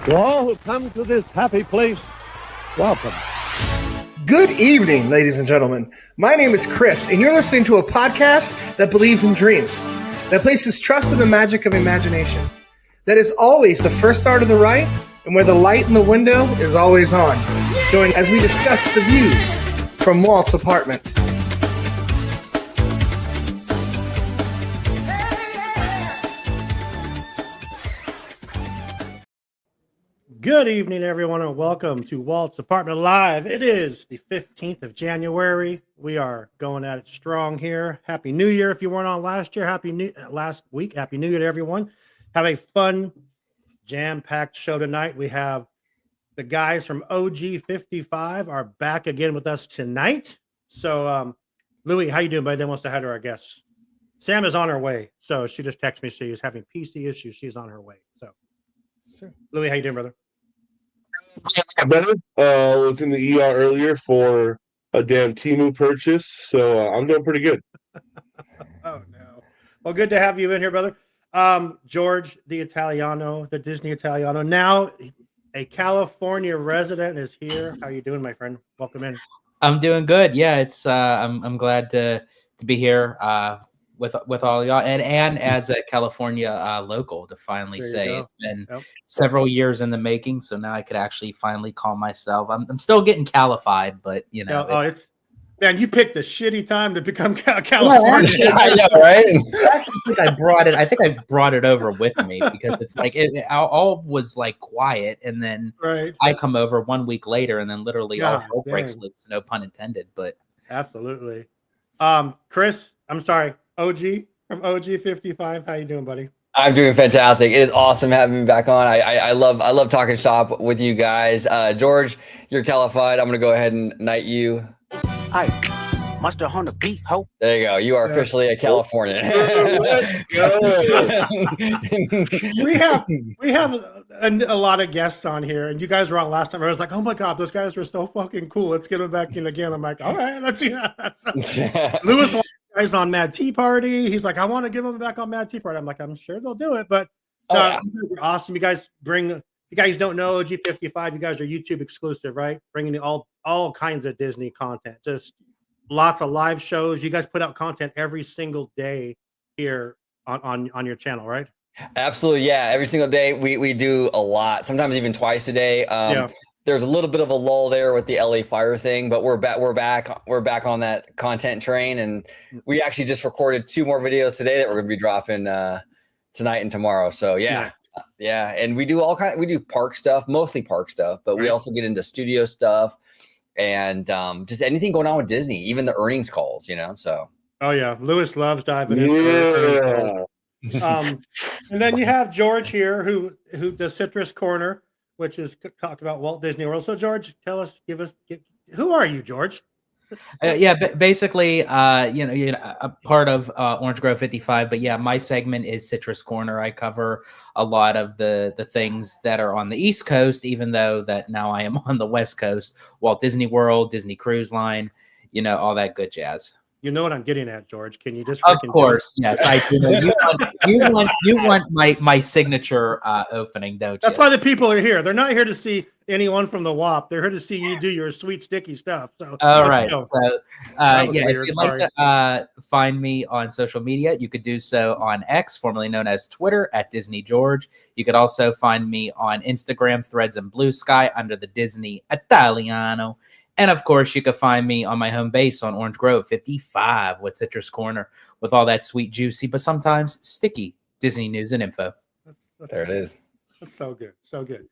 To all who come to this happy place, welcome. Good evening, ladies and gentlemen. My name is Chris, and you're listening to a podcast that believes in dreams, that places trust in the magic of imagination, that is always the first star to the right, and where the light in the window is always on. Join as we discuss the views from Walt's apartment. Good evening, everyone, and welcome to Walt's Apartment Live. It is the 15th of January. We are going at it strong here. Happy New Year. If you weren't on last year, last week. Happy New Year to everyone. Have a fun, jam-packed show tonight. We have the guys from OG55 are back again with us tonight. So, Louie, how you doing, buddy? Then wants to head to our guests. Sam is on her way. So she just texted me. She's having PC issues. She's on her way. So, Louie, how you doing, brother? Better. Was in the ER earlier for a damn Temu purchase, so I'm doing pretty good. Oh no! Well, good to have you in here, brother. George, the Italiano, the Disney Italiano, now a California resident, is here. How are you doing, my friend? Welcome in. I'm doing good. Yeah, it's I'm glad to be here with all of y'all, and as a California local, to finally say it's been several years in the making. So now I could actually finally call myself. I'm still getting Calified, but you know. It's man, you picked a shitty time to become California. Yeah, I know, right? I think I brought it over with me because it's like it all was like quiet, and then I come over 1 week later, and then literally all hell breaks loose. No pun intended, but absolutely. Chris, I'm sorry. OG from OG55. How you doing, buddy? I'm doing fantastic. It is awesome having me back on. I love talking shop with you guys. George, you're Calified. I'm gonna go ahead and knight you. Hi, Monster Hunter beat ho. There you go. You are officially a Californian. we have a lot of guests on here, and you guys were on last time. I was like, oh my god, those guys were so fucking cool. Let's get them back in again. I'm like, all right, let's see that. So, Lewis guys on Mad Tea Party. He's like, I want to give them back on Mad Tea Party. I'm like, I'm sure they'll do it, but awesome. You guys you guys don't know OG55. You guys are YouTube exclusive, right? Bringing all kinds of Disney content, just lots of live shows. You guys put out content every single day here on your channel, right? Absolutely, yeah. Every single day we do a lot. Sometimes even twice a day. There's a little bit of a lull there with the LA Fire thing, but we're back on that content train, and we actually just recorded 2 more videos today that we're going to be dropping tonight and tomorrow. So yeah. And we do we do park stuff, mostly park stuff, but we also get into studio stuff and just anything going on with Disney, even the earnings calls, you know. So Lewis loves diving into and then you have George here who does Citrus Corner, which is talked about Walt Disney World. So George, who are you, George? Basically, a part of Orange Grove 55. But yeah, my segment is Citrus Corner. I cover a lot of the things that are on the East Coast, even though that now I am on the West Coast. Walt Disney World, Disney Cruise Line, all that good jazz. You know what I'm getting at, George. Can you just? Of course, yes, I do. You want my signature opening, don't you? That's why the people are here. They're not here to see anyone from the WAP. They're here to see you do your sweet sticky stuff. So all right. So if you'd like to find me on social media, you could do so on X, formerly known as Twitter, at Disney George. You could also find me on Instagram, Threads, and Blue Sky under the Disney Italiano. And of course, you can find me on my home base on Orange Grove 55 with Citrus Corner, with all that sweet, juicy, but sometimes sticky Disney news and info. There it is. That's so good. So good.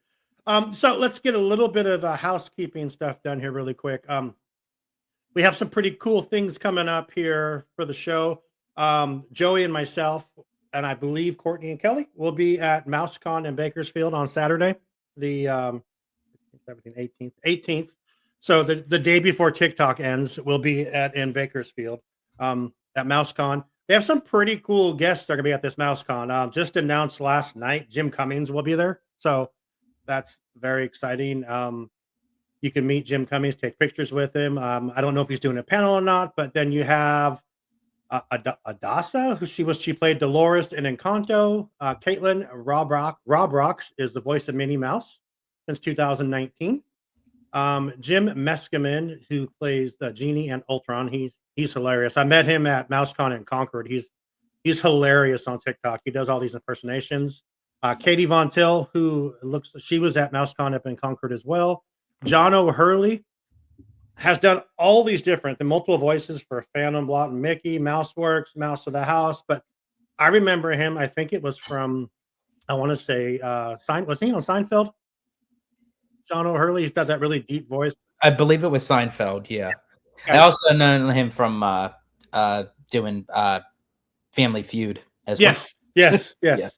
So let's get a little bit of housekeeping stuff done here really quick. We have some pretty cool things coming up here for the show. Joey and myself, and I believe Courtney and Kelly, will be at MouseCon in Bakersfield on Saturday, the 17th, 18th. So the day before TikTok ends, we'll be in Bakersfield at MouseCon. They have some pretty cool guests that are going to be at this MouseCon. Just announced last night, Jim Cummings will be there. So that's very exciting. You can meet Jim Cummings, take pictures with him. I don't know if he's doing a panel or not, but then you have Adasa, she played Dolores in Encanto. Caitlin Rob Rock is the voice of Minnie Mouse since 2019. Jim Meskimen, who plays the Genie and Ultron, he's hilarious. I met him at MouseCon in Concord. He's hilarious on TikTok. He does all these impersonations. Katie Von Till, she was at MouseCon up in Concord as well. John O'Hurley has done all these different, the multiple voices for Phantom, Blot, and Mickey, Mouseworks, Mouse of the House. But I remember him. I think it was from, I want to say, was he on Seinfeld? John O'Hurley. He does that really deep voice. I believe it was Seinfeld. Yeah. I also know him from doing Family Feud as well. Yes. Yeah.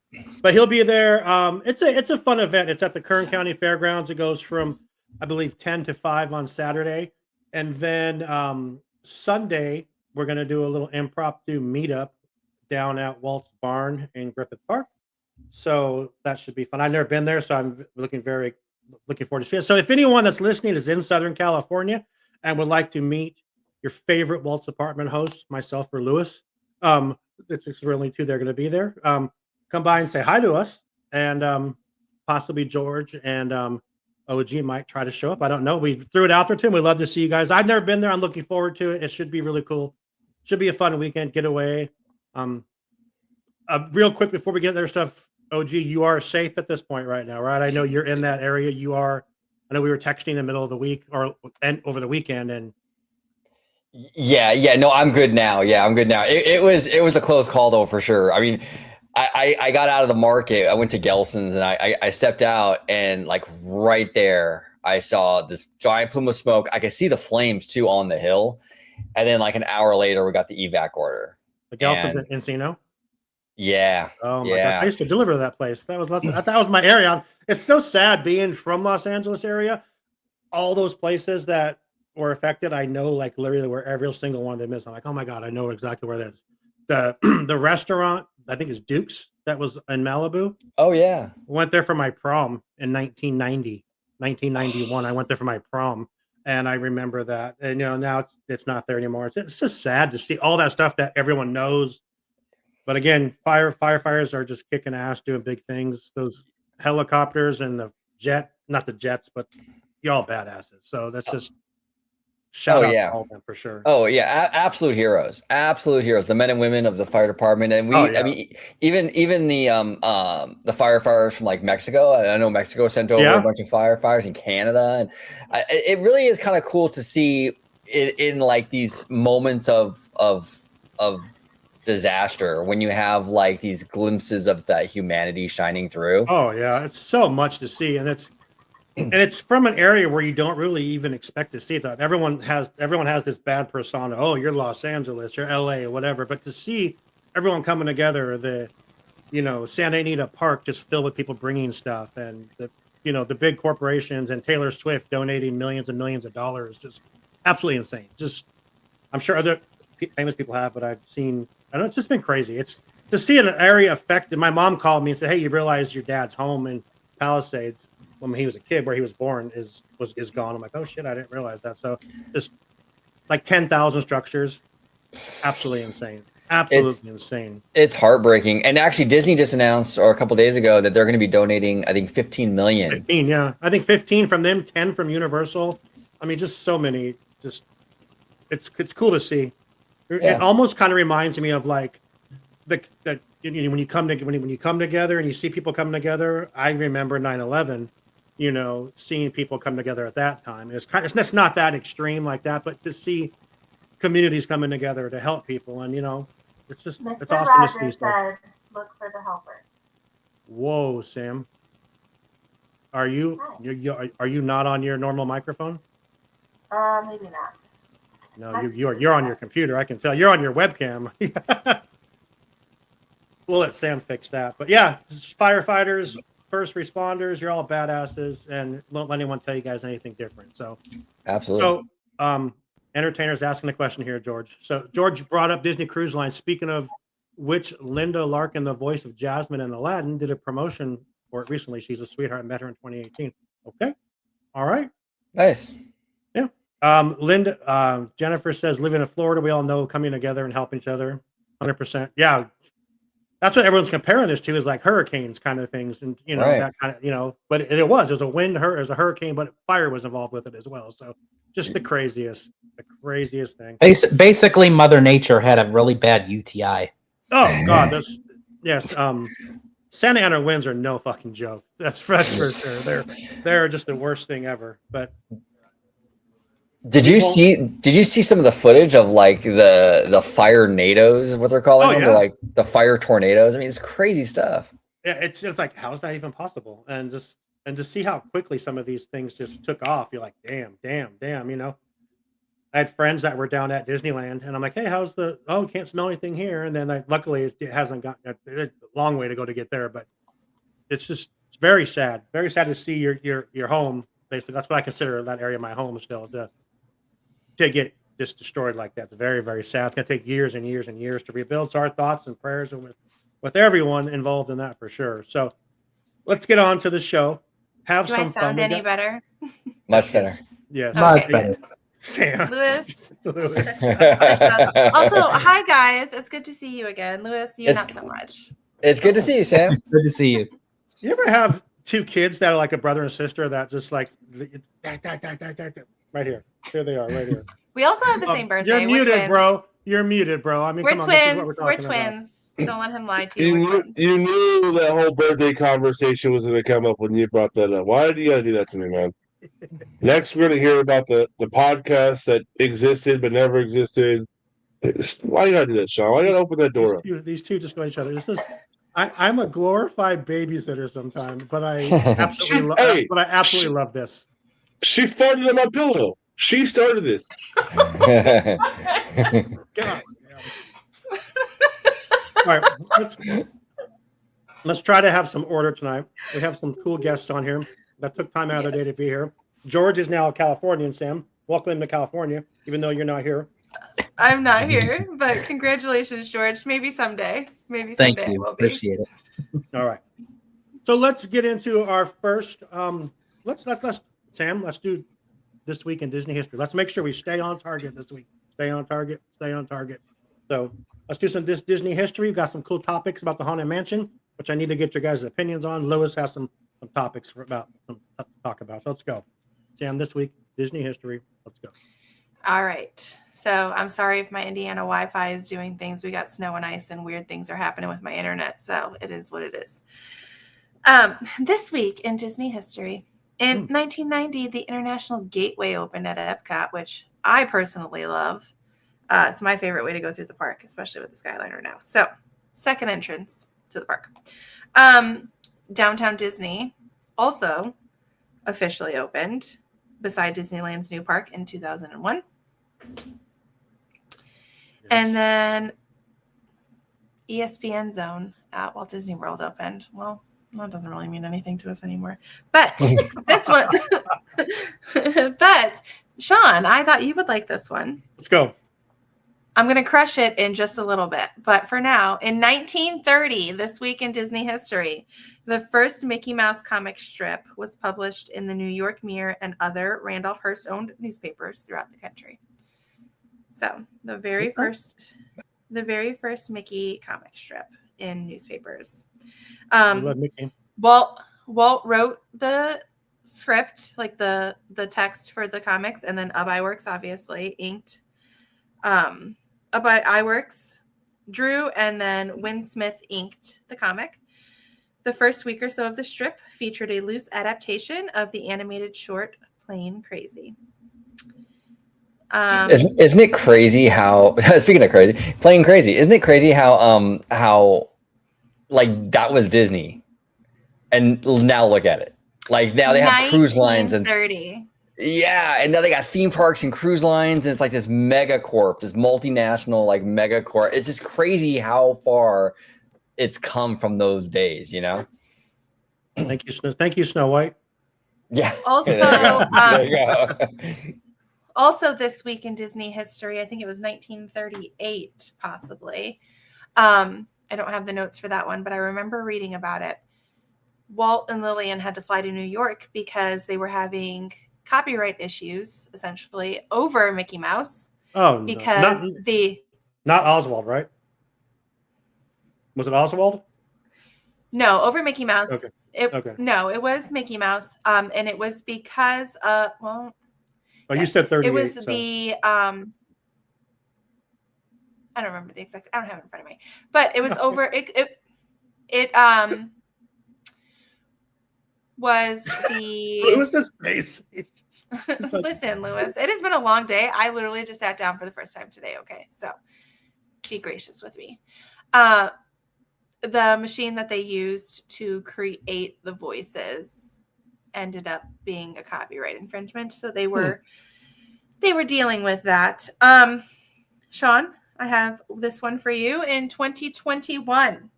But he'll be there. It's a fun event. It's at the Kern County Fairgrounds. It goes from, I believe, 10 to 5 on Saturday. And then Sunday, we're going to do a little impromptu meetup down at Walt's Barn in Griffith Park. So that should be fun. I've never been there, so I'm looking forward to seeing it. So if anyone that's listening is in Southern California and would like to meet your favorite Walt's Apartment host, myself or Lewis, it's really two they're going to be there. Come by and say hi to us, and possibly George and OG might try to show up. I don't know. We threw it out there to him. We'd love to see you guys. I've never been there. I'm looking forward to it. It should be really cool. Should be a fun weekend getaway. Real quick before we get there stuff, OG, you are safe at this point right now, right? I know you're in that area. You are. I know we were texting in the middle of the week and over the weekend, and yeah. No, I'm good now. Yeah, I'm good now. It was a close call though, for sure. I mean, I got out of the market. I went to Gelson's and I stepped out, and like right there, I saw this giant plume of smoke. I could see the flames too on the hill. And then like an hour later, we got the evac order. The Gelson's in Encino? Yeah. Oh my gosh. I used to deliver to that place. That was my area. It's so sad being from Los Angeles area. All those places that were affected, I know like literally where every single one of them is. I'm like, oh my God, I know exactly where that is. The restaurant, I think is Duke's, that was in Malibu. Oh yeah. Went there for my prom in 1991. I went there for my prom, and I remember that. And now it's not there anymore. It's just sad to see all that stuff that everyone knows. But again, firefighters are just kicking ass, doing big things. Those helicopters and not the jets, but y'all badasses. So that's just shout out to all of them for sure. Oh yeah, absolute heroes, the men and women of the fire department. And I mean, even the firefighters from like Mexico. I know Mexico sent over a bunch of firefighters in Canada, and it really is kind of cool to see it in like these moments of disaster when you have like these glimpses of that humanity shining through. Oh yeah, it's so much to see, and it's from an area where you don't really even expect to see that. Everyone has this bad persona. Oh, you're Los Angeles, you're LA, or whatever. But to see everyone coming together, Santa Anita Park just filled with people bringing stuff, and the big corporations and Taylor Swift donating millions and millions of dollars, just absolutely insane. Just, I'm sure other famous people have, but I've seen. I know it's just been crazy. It's to see an area affected. My mom called me and said, "Hey, you realize your dad's home in Palisades when he was a kid, where he was born, is gone." I'm like, "Oh shit, I didn't realize that." So just like 10,000 structures, absolutely insane. Absolutely insane. It's heartbreaking. And actually, Disney just announced, or a couple days ago, that they're going to be donating, I think, 15 million. 15, yeah. I think 15 from them, 10 from Universal. I mean, just so many. Just it's cool to see. Yeah. It almost kind of reminds me of like when you come together and you see people coming together. I remember 9/11, seeing people come together at that time. It's not that extreme like that, but to see communities coming together to help people, and it's awesome to see stuff. Look for the helper. Whoa, Sam, are you not on your normal microphone? Maybe not. No, you're on your computer. I can tell you're on your webcam. We'll let Sam fix that. But yeah, firefighters, first responders, you're all badasses, and don't let anyone tell you guys anything different. So absolutely. So entertainers asking a question here, George. So George brought up Disney Cruise Line. Speaking of which, Linda Larkin, the voice of Jasmine in Aladdin, did a promotion for it recently. She's a sweetheart. I met her in 2018. Okay. All right. Nice. Yeah. Linda, Jennifer says, living in Florida, we all know coming together and helping each other. 100%. Yeah. That's what everyone's comparing this to, is like hurricanes kind of things. And, that kind of, but it was a wind, it was a hurricane, but fire was involved with it as well. So just the craziest thing. Basically, Mother Nature had a really bad UTI. Oh, God. Santa Ana winds are no fucking joke. That's for sure. They're just the worst thing ever. But did you see some of the footage of like the fire nados, is what they're calling them? Yeah. They're like the fire tornadoes. I mean, it's crazy stuff. Yeah, it's like, how's that even possible? And just see how quickly some of these things just took off. You're like, damn. I had friends that were down at Disneyland, and I'm like, hey, how's can't smell anything here. And then luckily it hasn't gotten, it's a long way to go to get there, but it's very sad to see your home. Basically, that's what I consider that area my home still, to get just destroyed like that. It's very, very sad. It's going to take years and years and years to rebuild. So our thoughts and prayers are with everyone involved in that for sure. So let's get on to the show. Have some fun. Do I sound any better? Much better. Yes. Much better. Sam. Lewis. Also, hi guys. It's good to see you again. Lewis, not so much. It's good to see you, Sam. Good to see you. You ever have two kids that are like a brother and sister that just like right here? Here they are, right here. We also have the same birthday. You're muted, bro. You're muted, bro. I mean, we're come on, twins. this is what we're talking twins. Don't let him lie to you. You knew that whole birthday conversation was going to come up when you brought that up. Why did you got to do that to me, man? Next, we're going to hear about the podcast that existed but never existed. Why you got to do that, Sean? Why you got to open that door up? These two just go at each other. I'm a glorified babysitter sometimes, but I absolutely love this. She farted on my pillow. She started this. God. All right, let's try to have some order tonight. We have some cool guests on here that took time out of their day to be here. George is now a Californian, Sam. Welcome to California, even though you're not here. I'm not here, but congratulations, George. Maybe someday. Thank you. Appreciate it. All right. So let's get into our first. Let's Sam. Let's do this week in Disney history. Let's make sure we stay on target this week. Stay on target. So let's do some Disney history. We've got some cool topics about the Haunted Mansion, which I need to get your guys' opinions on. Lewis has some topics to talk about. So let's go. Sam, this week, Disney history. Let's go. All right. So I'm sorry if my Indiana Wi-Fi is doing things. We got snow and ice and weird things are happening with my internet. So it is what it is. This week in Disney history, in 1990, the International Gateway opened at Epcot, which I personally love. It's my favorite way to go through the park, especially with the Skyliner now. So second entrance to the park. Downtown Disney also officially opened beside Disneyland's new park in 2001. Yes. And then ESPN Zone at Walt Disney World opened. Well, that doesn't really mean anything to us anymore. But this one, but Sean, I thought you would like this one. Let's go. I'm going to crush it in just a little bit. But for now, in 1930, this week in Disney history, the first Mickey Mouse comic strip was published in the New York Mirror and other Randolph Hearst-owned newspapers throughout the country. So the very first Mickey comic strip in newspapers. I love Mickey. Walt wrote the script, like the text for the comics, and then Ub Iwerks obviously inked. Ub Iwerks drew, and then Win Smith inked the comic. The first week or so of the strip featured a loose adaptation of the animated short Plain Crazy. Isn't it crazy how, speaking of crazy, Plain Crazy, isn't it crazy how like that was Disney, and now look at it. Like now they have cruise lines and 30. Yeah, and now they got theme parks and cruise lines, and it's like this mega corp, this multinational like mega corp. It's just crazy how far it's come from those days, you know. Thank you, Snow White. Yeah. Also, there you go. Also this week in Disney history, I think it was 1938, possibly. I don't have the notes for that one, but I remember reading about it. Walt and Lillian had to fly to New York because they were having copyright issues, essentially, over Mickey Mouse. Oh, because not Oswald, right? Was it Oswald? No, over Mickey Mouse. Okay. No, it was Mickey Mouse. And it was because Oh, you said 38. It was so. the I don't remember the exact. I don't have it in front of me, but it was over. It was the. Lewis's face. Listen, Lewis, it has been a long day. I literally just sat down for the first time today. Okay, so be gracious with me. The machine that they used to create the voices ended up being a copyright infringement, so they were dealing with that. Sean, I have this one for you. In 2021,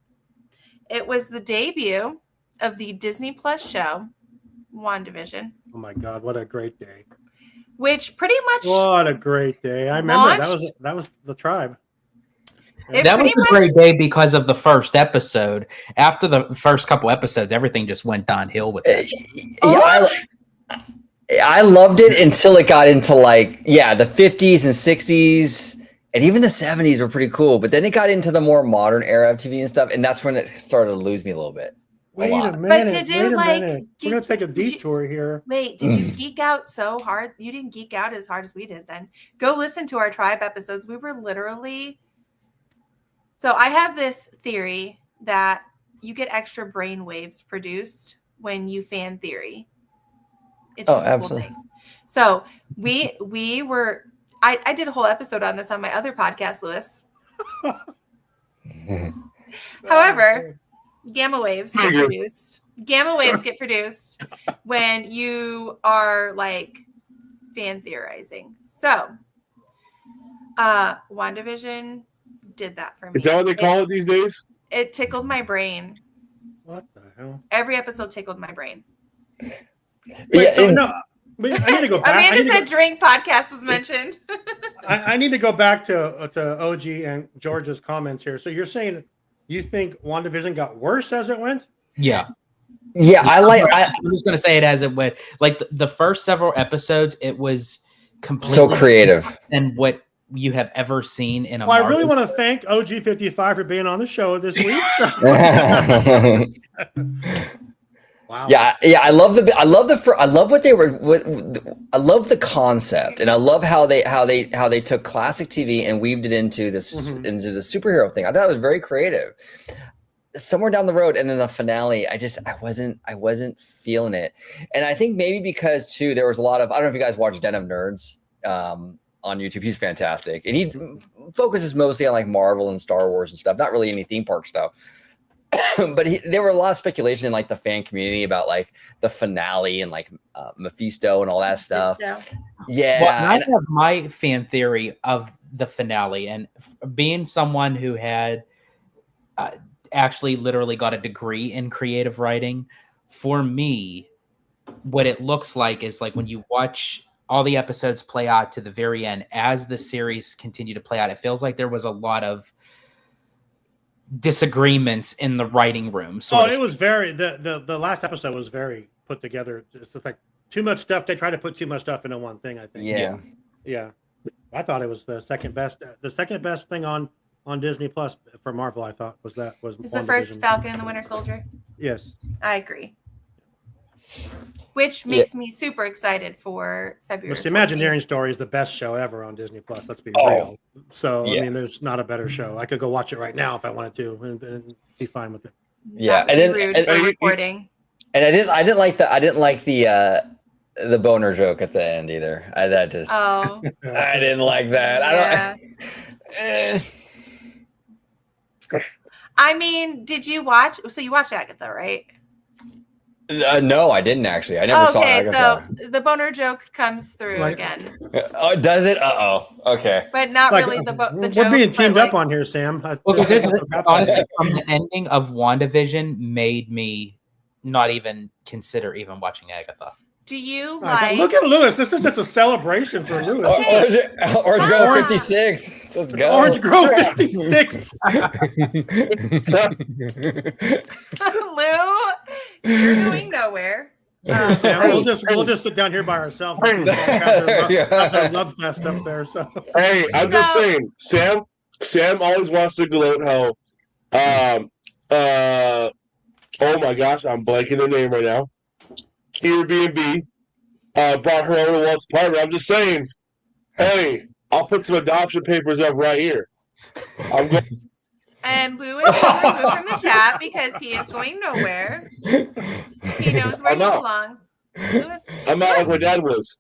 it was the debut of the Disney Plus show WandaVision. Oh my God, what a great day! Which pretty much what a great day! I remember that was the tribe. That was a great day because of the first episode. After the first couple episodes, everything just went downhill with that. I loved it until it got into the 50s and 60s, and even the 70s were pretty cool. But then it got into the more modern era of TV and stuff, and that's when it started to lose me a little bit. Wait a minute. We're gonna take a detour here. Wait, did you geek out so hard? You didn't geek out as hard as we did then. Go listen to our tribe episodes. We were literally. So I have this theory that you get extra brain waves produced when you fan theory. It's just a cool thing. So we were. I did a whole episode on this on my other podcast, Lewis. However, gamma waves get produced. Gamma waves get produced when you are fan theorizing. So, WandaVision did that for me. Is that what they call it these days? It tickled my brain. What the hell? Every episode tickled my brain. Wait, I need to go back. Amanda said drink podcast was mentioned. I need to go back to OG and George's comments here. So you're saying you think WandaVision got worse as it went? Yeah. Yeah, I'm just going to say it as it went. The first several episodes, it was completely so creative. And what you have ever seen in a Well, I really want to thank OG55 for being on the show this week. Wow. Yeah. I love the concept, and I love how they took classic TV and weaved it into this into the superhero thing. I thought it was very creative. Somewhere down the road, and then the finale, I wasn't feeling it, and I think maybe because too there was a lot of, I don't know if you guys watch Den of Nerds on YouTube. He's fantastic, and he focuses mostly on Marvel and Star Wars and stuff, not really any theme park stuff. But there were a lot of speculation in the fan community about the finale and Mephisto and all that stuff. Yeah, well, I have my fan theory of the finale, and being someone who had actually literally got a degree in creative writing, for me, what it looks like is when you watch all the episodes play out to the very end, as the series continue to play out, it feels like there was a lot of disagreements in the writing room. It was very the last episode was very put together. It's just too much stuff. They try to put too much stuff into one thing, I think. Yeah. I thought it was the second best thing on Disney Plus for Marvel. I thought was the first Falcon and the Winter Soldier. Yes, I agree. Which makes me super excited for February. The Imagineering Story is the best show ever on Disney Plus. Let's be real. So I mean, there's not a better show. I could go watch it right now if I wanted to, and be fine with it. Yeah, and I didn't like the boner joke at the end either. I didn't like that. Yeah. I mean, did you watch? So you watched Agatha, right? No, I didn't actually. I never saw Agatha. Okay, so the boner joke comes through again. Oh, does it? Okay. But not really the joke. We're being teamed up on here, Sam. Honestly, from the ending of WandaVision made me not even consider even watching Agatha. Do you look at Lewis? This is just a celebration for Lewis. Orange Grove 56. Let's go. Orange Grove 56. Lou, you're going nowhere. Sam, we'll just sit down here by ourselves. Have their love fest up there. So hey, I'm just saying, Sam always wants to gloat how Oh my gosh, I'm blanking the name right now. Airbnb brought her over to Walt's apartment. I'm just saying, hey, I'll put some adoption papers up right here. I'm going. And Lou is being removed from the chat because he is going nowhere. He knows where he belongs. Lewis, I'm out like my dad was.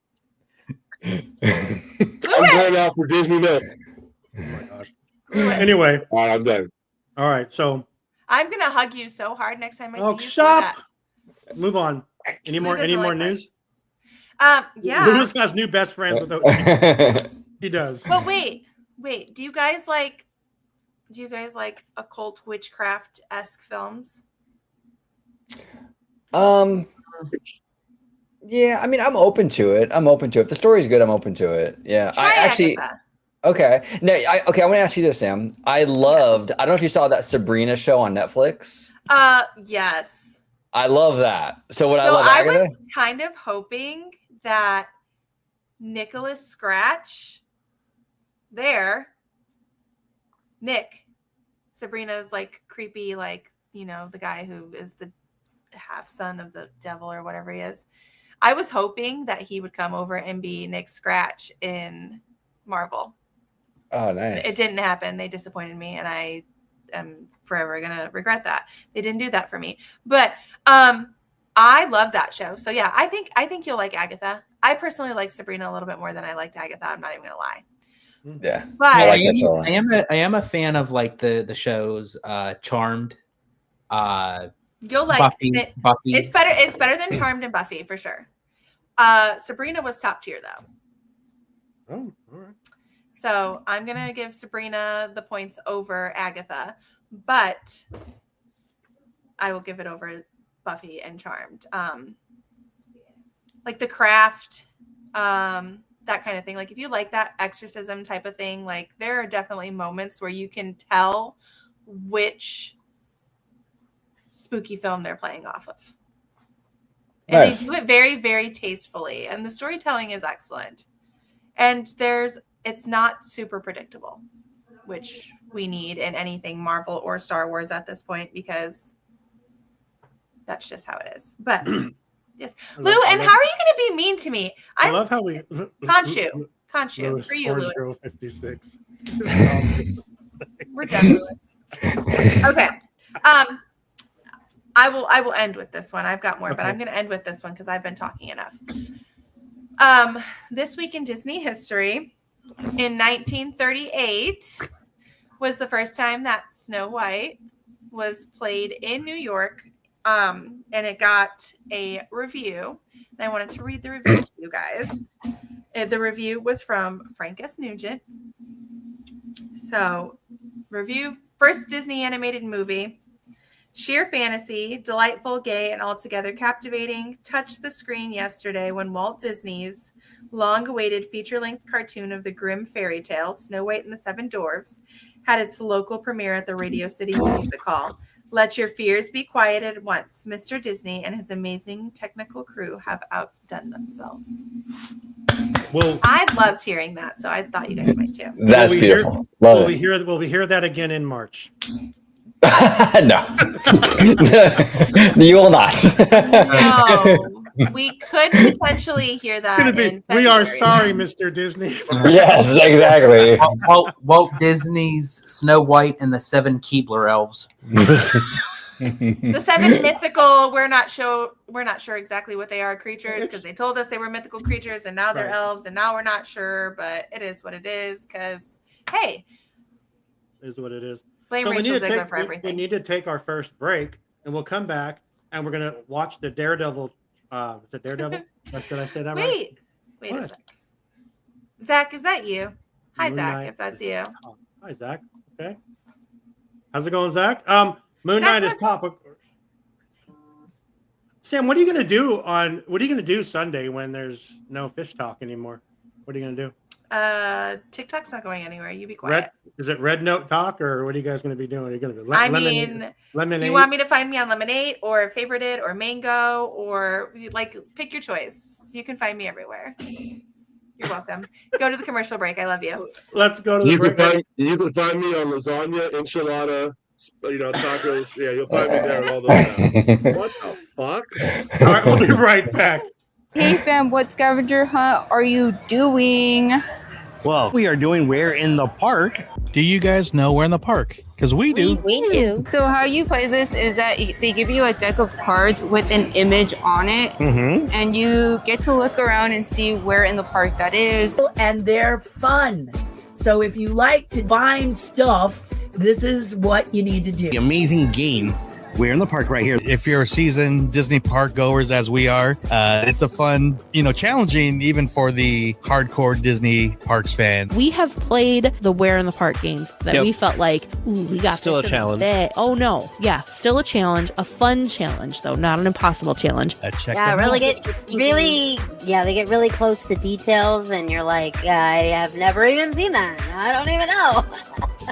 I'm going out for Disney Milk. Oh my gosh. Anyway. All right, I'm done. All right, so I'm gonna hug you so hard next time I see you. Stop. Move on. Any more news? Yeah. Lewis has new best friends with OG. He does. But wait. Do you guys like occult witchcraft-esque films? Yeah, I mean, I'm open to it. If the story's good, I'm open to it. Yeah. Try Agatha. Okay. No, I want to ask you this, Sam. I don't know if you saw that Sabrina show on Netflix. Yes. I love that. So I was kind of hoping that Nicholas Scratch Nick, Sabrina's like creepy, like, you know, the guy who is the half son of the devil or whatever he is. I was hoping that he would come over and be Nick Scratch in Marvel. Oh, nice. It didn't happen. They disappointed me, and I am forever gonna regret that. They didn't do that for me. But I love that show. So yeah, I think you'll like Agatha. I personally like Sabrina a little bit more than I liked Agatha. I'm not even gonna lie. Yeah, but I am a fan of like the shows Charmed. You'll like Buffy. It's better than Charmed and Buffy for sure. Sabrina was top tier though. Oh, all right. So I'm gonna give Sabrina the points over Agatha, but I will give it over Buffy and Charmed. Like The Craft, that kind of thing. Like if you like that exorcism type of thing, like there are definitely moments where you can tell which spooky film they're playing off of. And They do it very, very tastefully. And the storytelling is excellent. And it's not super predictable, which we need in anything Marvel or Star Wars at this point, because that's just how it is. But yes, Lou, and how are you going to be mean to me? I love how we Conchu Lewis, for you, Orange Lewis. Girl 56. We're done, Lewis. Okay. I will end with this one. I've got more, but I'm going to end with this one because I've been talking enough. This week in Disney history, in 1938 was the first time that Snow White was played in New York, and it got a review. And I wanted to read the review to you guys. The review was from Frank S. Nugent. So, review, first Disney animated movie. Sheer fantasy, delightful, gay, and altogether captivating, touched the screen yesterday when Walt Disney's long-awaited feature-length cartoon of the grim fairy tale, Snow White and the Seven Dwarfs, had its local premiere at the Radio City Music Hall. Let your fears be quieted at once. Mr. Disney and his amazing technical crew have outdone themselves. Well, I loved hearing that, so I thought you guys might too. That's beautiful. Will we hear that again in March? No. You will not. No. We could potentially hear that. It's going to be, we are sorry, Mr. Disney. Yes, exactly. Walt Disney's Snow White and the Seven Keebler Elves. The seven mythical, we're not sure exactly what they are, creatures, because they told us they were mythical creatures and now they're elves and now we're not sure, but it is what it is because, hey. It is what it is. Blame Rachel Ziegler for everything. We need to take our first break and we'll come back and we're going to watch the Daredevil. Is it Daredevil? Did I say that right? Wait a sec. Zach, is that you? Hi, Zach, if that's you. Hi, Zach. Okay. How's it going, Zach? Moon Knight is topic. Sam, what are you going to do Sunday when there's no fish talk anymore? What are you going to do? TikTok's not going anywhere. You be quiet. Is it Red Note Talk or what are you guys going to be doing? Are you going to be Lemonade? Do you want me to find me on Lemonade or Favorited or Mango or like pick your choice? You can find me everywhere. You're welcome. Go to the commercial break. I love you. Let's go to the break. You can find me on lasagna, enchilada, tacos. Yeah, you'll find me there and all those stuff. What the fuck? All right, we'll be right back. Hey fam, what scavenger hunt are you doing? Well, we are doing Where in the Park. Do you guys know Where in the Park? Because we do. We do. So how you play this is that they give you a deck of cards with an image on it, and you get to look around and see where in the park that is. And they're fun. So if you like to find stuff, this is what you need to do. The amazing game. We're in the park right here. If you're a seasoned Disney park goers, as we are, it's a fun, challenging even for the hardcore Disney parks fan. We have played the Where in the Park games that we felt like, we got still a challenge. Oh no, yeah, still a challenge, a fun challenge though, not an impossible challenge. Check they get really close to details, and you're like, I have never even seen that. I don't even know.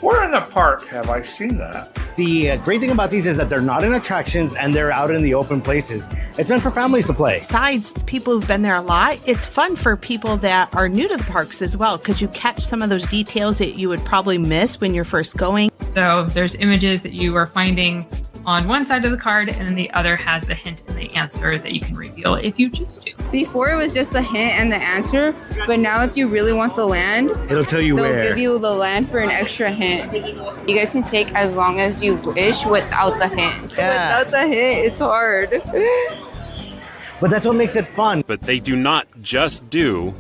Where in the park have I seen that? The great thing about these is that they're not in attractions and they're out in the open places. It's meant for families to play. Besides people who've been there a lot, it's fun for people that are new to the parks as well, because you catch some of those details that you would probably miss when you're first going. So there's images that you are finding on one side of the card, and then the other has the hint and the answer that you can reveal if you choose to. Before it was just the hint and the answer, but now if you really want the land, it'll tell you they'll where. give you the land for an extra hint. You guys can take as long as you wish without the hint. Yeah. Without the hint, it's hard. But that's what makes it fun. But they do not just do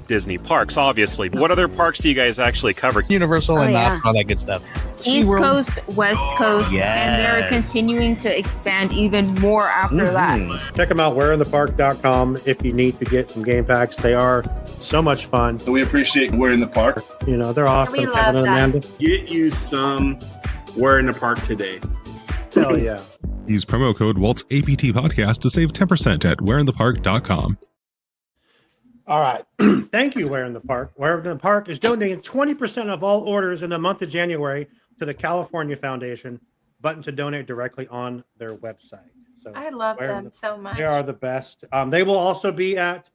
Disney parks, obviously. What other parks do you guys actually cover? Universal and not all that good stuff. East Coast, West Coast, and they're continuing to expand even more after that. Check them out, whereinthepark.com, if you need to get some game packs. They are so much fun. We appreciate Where in the Park. They're awesome. We love Kevin and that. Amanda. Get you some Where in the Park today. Hell yeah. Use promo code Walt's APT Podcast to save 10% at whereinthepark.com. All right. Thank you, Where in the Park. Where in the Park is donating 20% of all orders in the month of January to the California Foundation. Button to donate directly on their website. So I love them so much. They are the best. They will also be at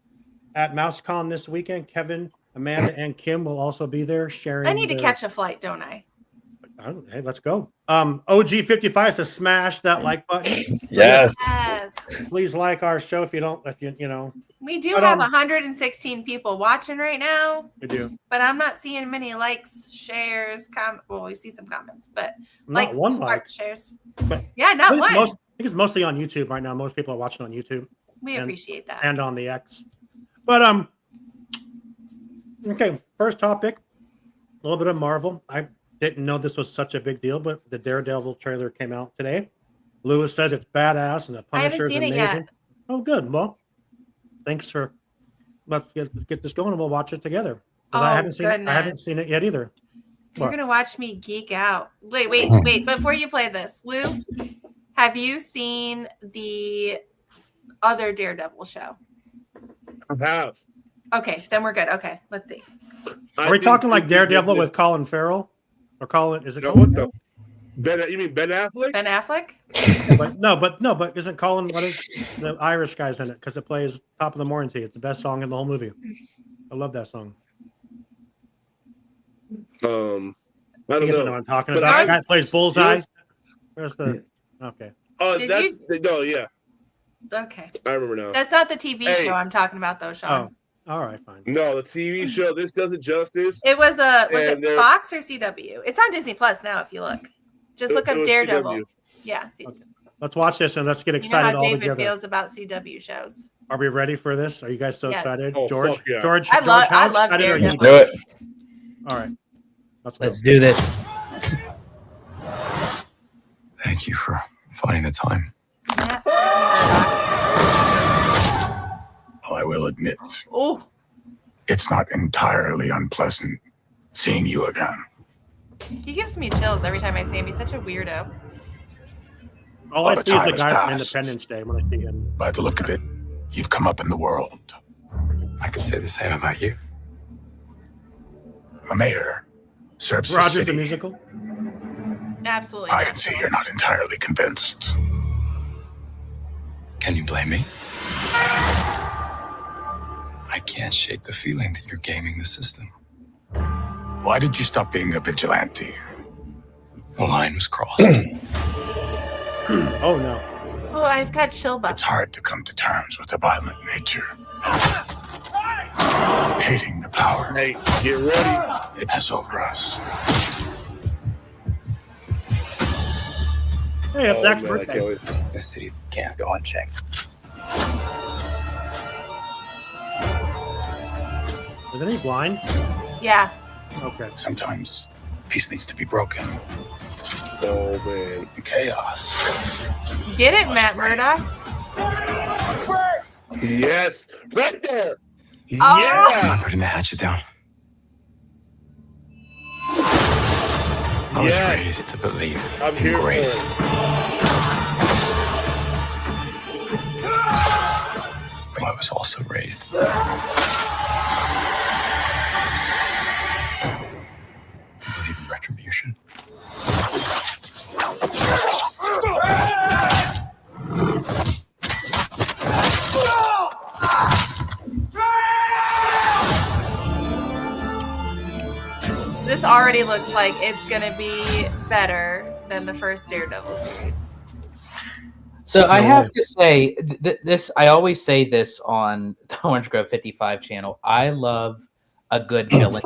MouseCon this weekend. Kevin, Amanda, and Kim will also be there sharing. I need to catch a flight, don't I? Hey, let's go. OG55 says smash that like button. Yes. Please like our show if you don't. We do have 116 people watching right now. We do. But I'm not seeing many likes, shares, well, we see some comments, but not one like. Shares. But yeah, not one. I think it's mostly on YouTube right now. Most people are watching on YouTube. We appreciate that. And on the X. But okay, first topic. A little bit of Marvel. I didn't know this was such a big deal, but the Daredevil trailer came out today. Lewis says it's badass and the Punisher is amazing. It yet. Oh, good. Well, thanks for. Let's get this going and we'll watch it together. I haven't seen it yet either. You're gonna watch me geek out. Wait! Before you play this, Lou, have you seen the other Daredevil show? I have. Okay, then we're good. Okay, let's see. Are we talking like Daredevil with Colin Farrell? Or Colin? Is it? No, what the? You mean Ben Affleck? Ben Affleck? but isn't Colin? What is the Irish guy's in it? Because it plays Top of the Morning Tea. It's the best song in the whole movie. I love that song. I don't know what I'm talking about. The guy plays Bullseye. Where's the? Okay. Oh, yeah. Okay. I remember now. That's not the TV show I'm talking about, though, Sean. Oh. All right, fine. No, the TV show. This does it justice. It was it Fox or CW? It's on Disney Plus now. If you look, just look up Daredevil. CW. Yeah. Okay. Let's watch this and let's get excited all together. You know how David feels about CW shows. Are we ready for this? Are you guys so excited, oh, George? Yeah. George, I love Daredevil. Do it. All right, let's do this. Thank you for finding the time. I will admit, it's not entirely unpleasant seeing you again. He gives me chills every time I see him. He's such a weirdo. All I see is the guy from Independence Day when I see him. By the look of it, you've come up in the world. I could say the same about you. The mayor serves Rogers the the musical? Absolutely. I can see you're not entirely convinced. Can you blame me? I can't shake the feeling that you're gaming the system. Why did you stop being a vigilante? The line was crossed. Oh no. Oh, I've got chill bumps. It's hard to come to terms with a violent nature. Hating the power. Hey, get ready. It has over us. Hey, it's Zach's man, I birthday. can't wait. The city can't go unchecked. Isn't he blind? Yeah. Okay. Sometimes peace needs to be broken. Oh man. Chaos. Get it, Matt Murdock? Yes, right there. Oh. Yeah. Putting the hatchet down. I was Yes. raised to believe I'm in here for grace. it. But I was also raised to believe in retribution. This already looks like it's gonna be better than the first Daredevil series. So I have to say this. I always say this on the Orange Grove 55 channel. I love a good villain.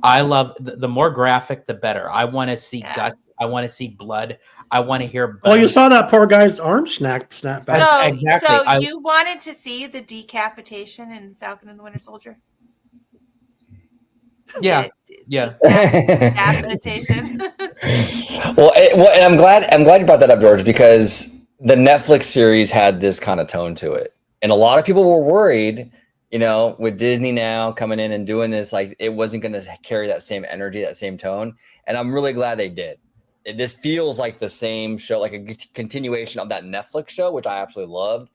I love the more graphic, the better. I want to see guts. I want to see blood. I want to hear. Oh, you saw that poor guy's arm snap back. So, Exactly. so you wanted to see the decapitation in Falcon and the Winter Soldier? Yeah, yeah. Decapitation. Well, and I'm glad you brought that up, George, because the Netflix series had this kind of tone to it, and a lot of people were worried, you know, with Disney now coming in and doing this, like it wasn't going to carry that same energy, that same tone. And I'm really glad they did. This feels like the same show, like a continuation of that Netflix show, which I absolutely loved.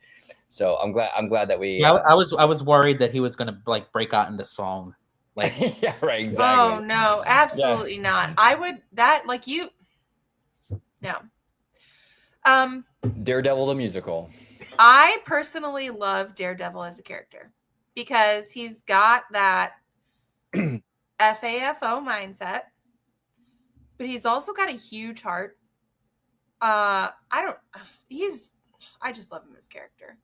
So I'm glad that we. Yeah, I was worried that he was going to like break out into song. Like, yeah, right, exactly. Oh no, absolutely not. I would no. Daredevil the musical. I personally love Daredevil as a character because he's got that FAFO mindset, but he's also got a huge heart. I just love him as a character.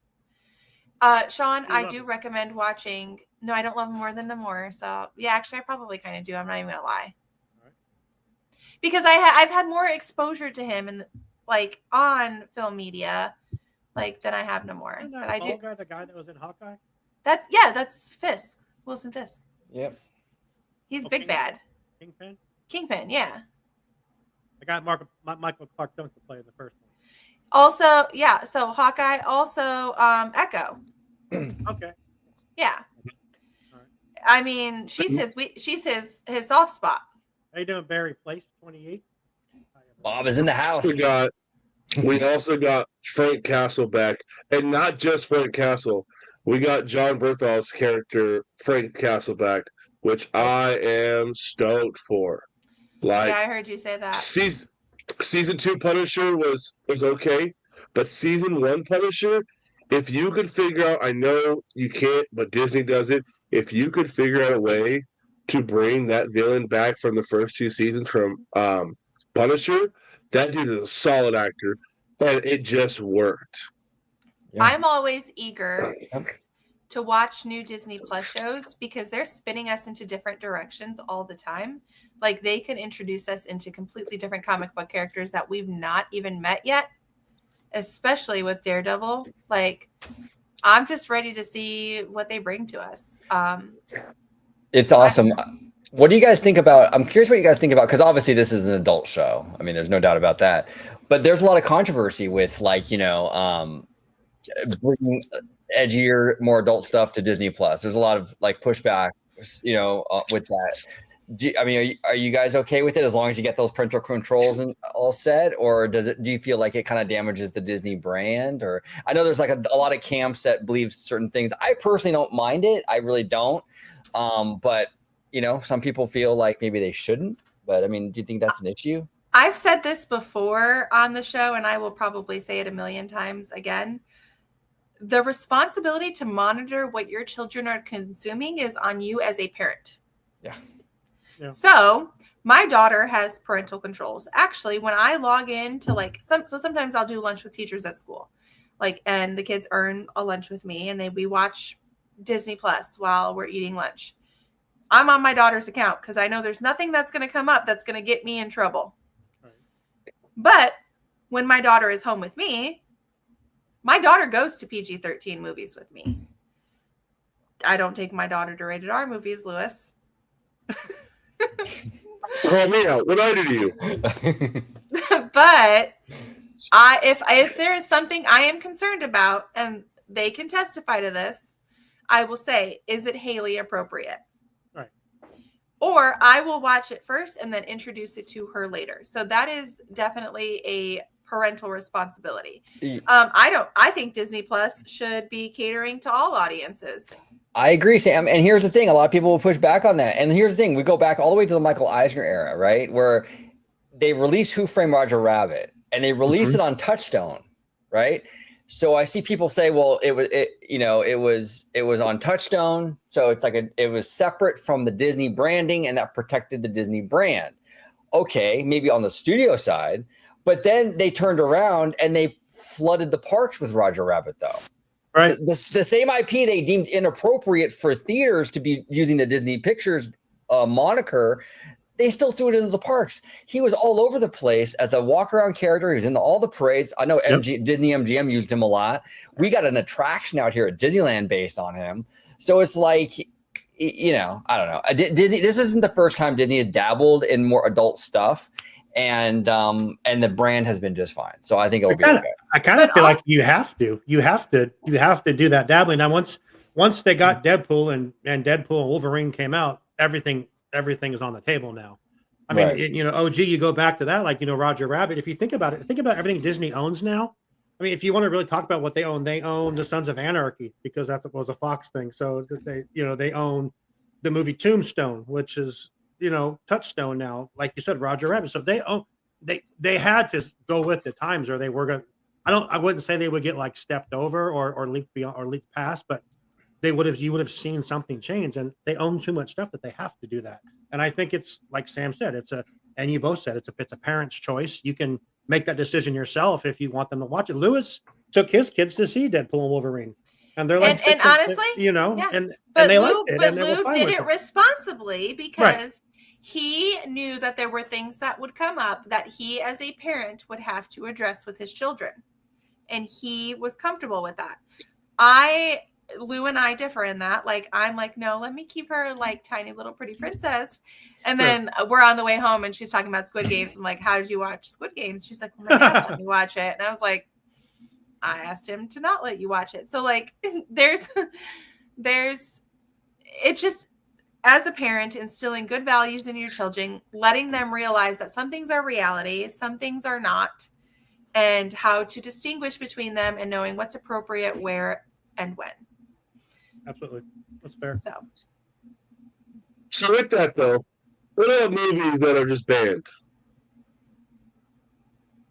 Sean, I do recommend watching. No, I don't love him more than Namor. So yeah, actually, I probably kind of do. I'm not even gonna lie, because I've had more exposure to him and like on film media, like than I have Namor. Isn't But that I do. the guy that was in Hawkeye? That's Fisk, Wilson Fisk. Yep. He's big bad. Kingpin, yeah. I got Michael Clark Duncan play in the first one. Also, yeah. So Hawkeye, also Echo. Okay. Yeah. I mean, she's his soft spot. How you doing, Barry Place 28? Bob is in the house. We also got Frank Castle back, and not just Frank Castle. We got John Berthol's character Frank Castle back, which I am stoked for. Like, Yeah, I heard you say that. Season 2 Punisher was okay, but season 1 Punisher, if you could figure out, I know you can't, but Disney does it. If you could figure out a way to bring that villain back from the first 2 seasons from Punisher, that dude is a solid actor, and it just worked. Yeah. I'm always eager to watch new Disney Plus shows because they're spinning us into different directions all the time. Like they can introduce us into completely different comic book characters that we've not even met yet, especially with Daredevil. Like I'm just ready to see what they bring to us. It's awesome. What do you guys think about? I'm curious what you guys think about, because obviously this is an adult show. I mean, there's no doubt about that. But there's a lot of controversy with, like, you know, bringing edgier, more adult stuff to Disney Plus. There's a lot of like pushback, you know, with that. Are you guys okay with it as long as you get those parental controls and all set, or do you feel like it kind of damages the Disney brand? Or I know there's like a lot of camps that believe certain things. I personally don't mind it. I really don't. But you know, some people feel like maybe they shouldn't. But I mean, do you think that's an issue? I've said this before on the show, and I will probably say it a million times again. The responsibility to monitor what your children are consuming is on you as a parent. Yeah. So My daughter has parental controls. Actually, when I log in to like sometimes I'll do lunch with teachers at school, like, and the kids earn a lunch with me, and we watch Disney Plus while we're eating lunch. I'm on my daughter's account because I know there's nothing that's going to come up that's going to get me in trouble. Right. But when my daughter is home with me, my daughter goes to PG-13 movies with me. I don't take my daughter to rated R movies, Lewis. Call me out. What I do to you? But if there is something I am concerned about, and they can testify to this, I will say, is it Haley appropriate? Right. Or I will watch it first and then introduce it to her later. So that is definitely a parental responsibility. I think Disney Plus should be catering to all audiences. I agree, Sam. And here's the thing. A lot of people will push back on that. And here's the thing. We go back all the way to the Michael Eisner era, right? Where they released Who Framed Roger Rabbit, and they released it on Touchstone, right? So I see people say, well, it was on Touchstone. So it's like it was separate from the Disney branding, and that protected the Disney brand. Okay, maybe on the studio side, but then they turned around and they flooded the parks with Roger Rabbit, though. Right. The same IP they deemed inappropriate for theaters to be using the Disney Pictures moniker, they still threw it into the parks. He was all over the place as a walk-around character. He was in all the parades. I know Disney MGM used him a lot. We got an attraction out here at Disneyland based on him. So it's like, I don't know. Disney, this isn't the first time Disney has dabbled in more adult stuff. And the brand has been just fine. So I think it'll be okay. I kind of feel like you have to do that dabbling. Now, once they got Deadpool and Deadpool and Wolverine came out, everything is on the table now. I mean, OG, you go back to that, like, Roger Rabbit. If you think about it, think about everything Disney owns now. I mean, if you want to really talk about what they own the Sons of Anarchy, because that was a Fox thing. So they own the movie Tombstone, which is, Touchstone now, like you said, Roger Rabbit. So they had to go with the times, or they were going. I wouldn't say they would get like stepped over or leaked beyond or leaked past, but you would have seen something change, and they own too much stuff that they have to do that. And I think it's like Sam said, and you both said it's a parent's choice. You can make that decision yourself if you want them to watch it. Lewis took his kids to see Deadpool and Wolverine. And they're like, and honestly, and they liked it. But and Lou did it responsibly because he knew that there were things that would come up that he, as a parent, would have to address with his children, and he was comfortable with that. Lou and I differ in that. Like, I'm like, no, let me keep her like tiny little pretty princess. And then we're on the way home, and she's talking about Squid Games. I'm like, how did you watch Squid Games? She's like, well, my dad let me watch it, and I was like, I asked him to not let you watch it. So like there's it's just, as a parent, instilling good values in your children, letting them realize that some things are reality, some things are not, and how to distinguish between them, and knowing what's appropriate, where, and when. Absolutely. That's fair. So with that though, what are movies that are just banned?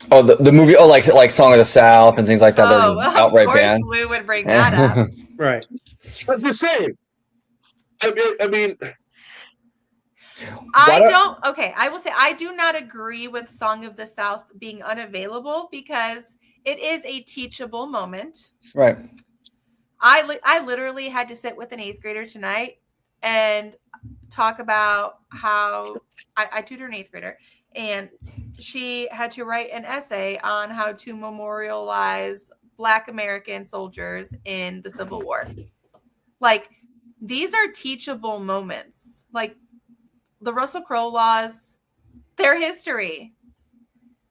Oh, the movie, like Song of the South and things like that. Oh, well, outright banned. Lou would bring that up. Right. I'm just saying. I mean, I will say I do not agree with Song of the South being unavailable because it is a teachable moment. Right. I literally had to sit with an 8th grader tonight and talk about how I tutor an 8th grader, and she had to write an essay on how to memorialize Black American soldiers in the Civil War. Like, these are teachable moments. Like, the Russell Crowe laws, they're history.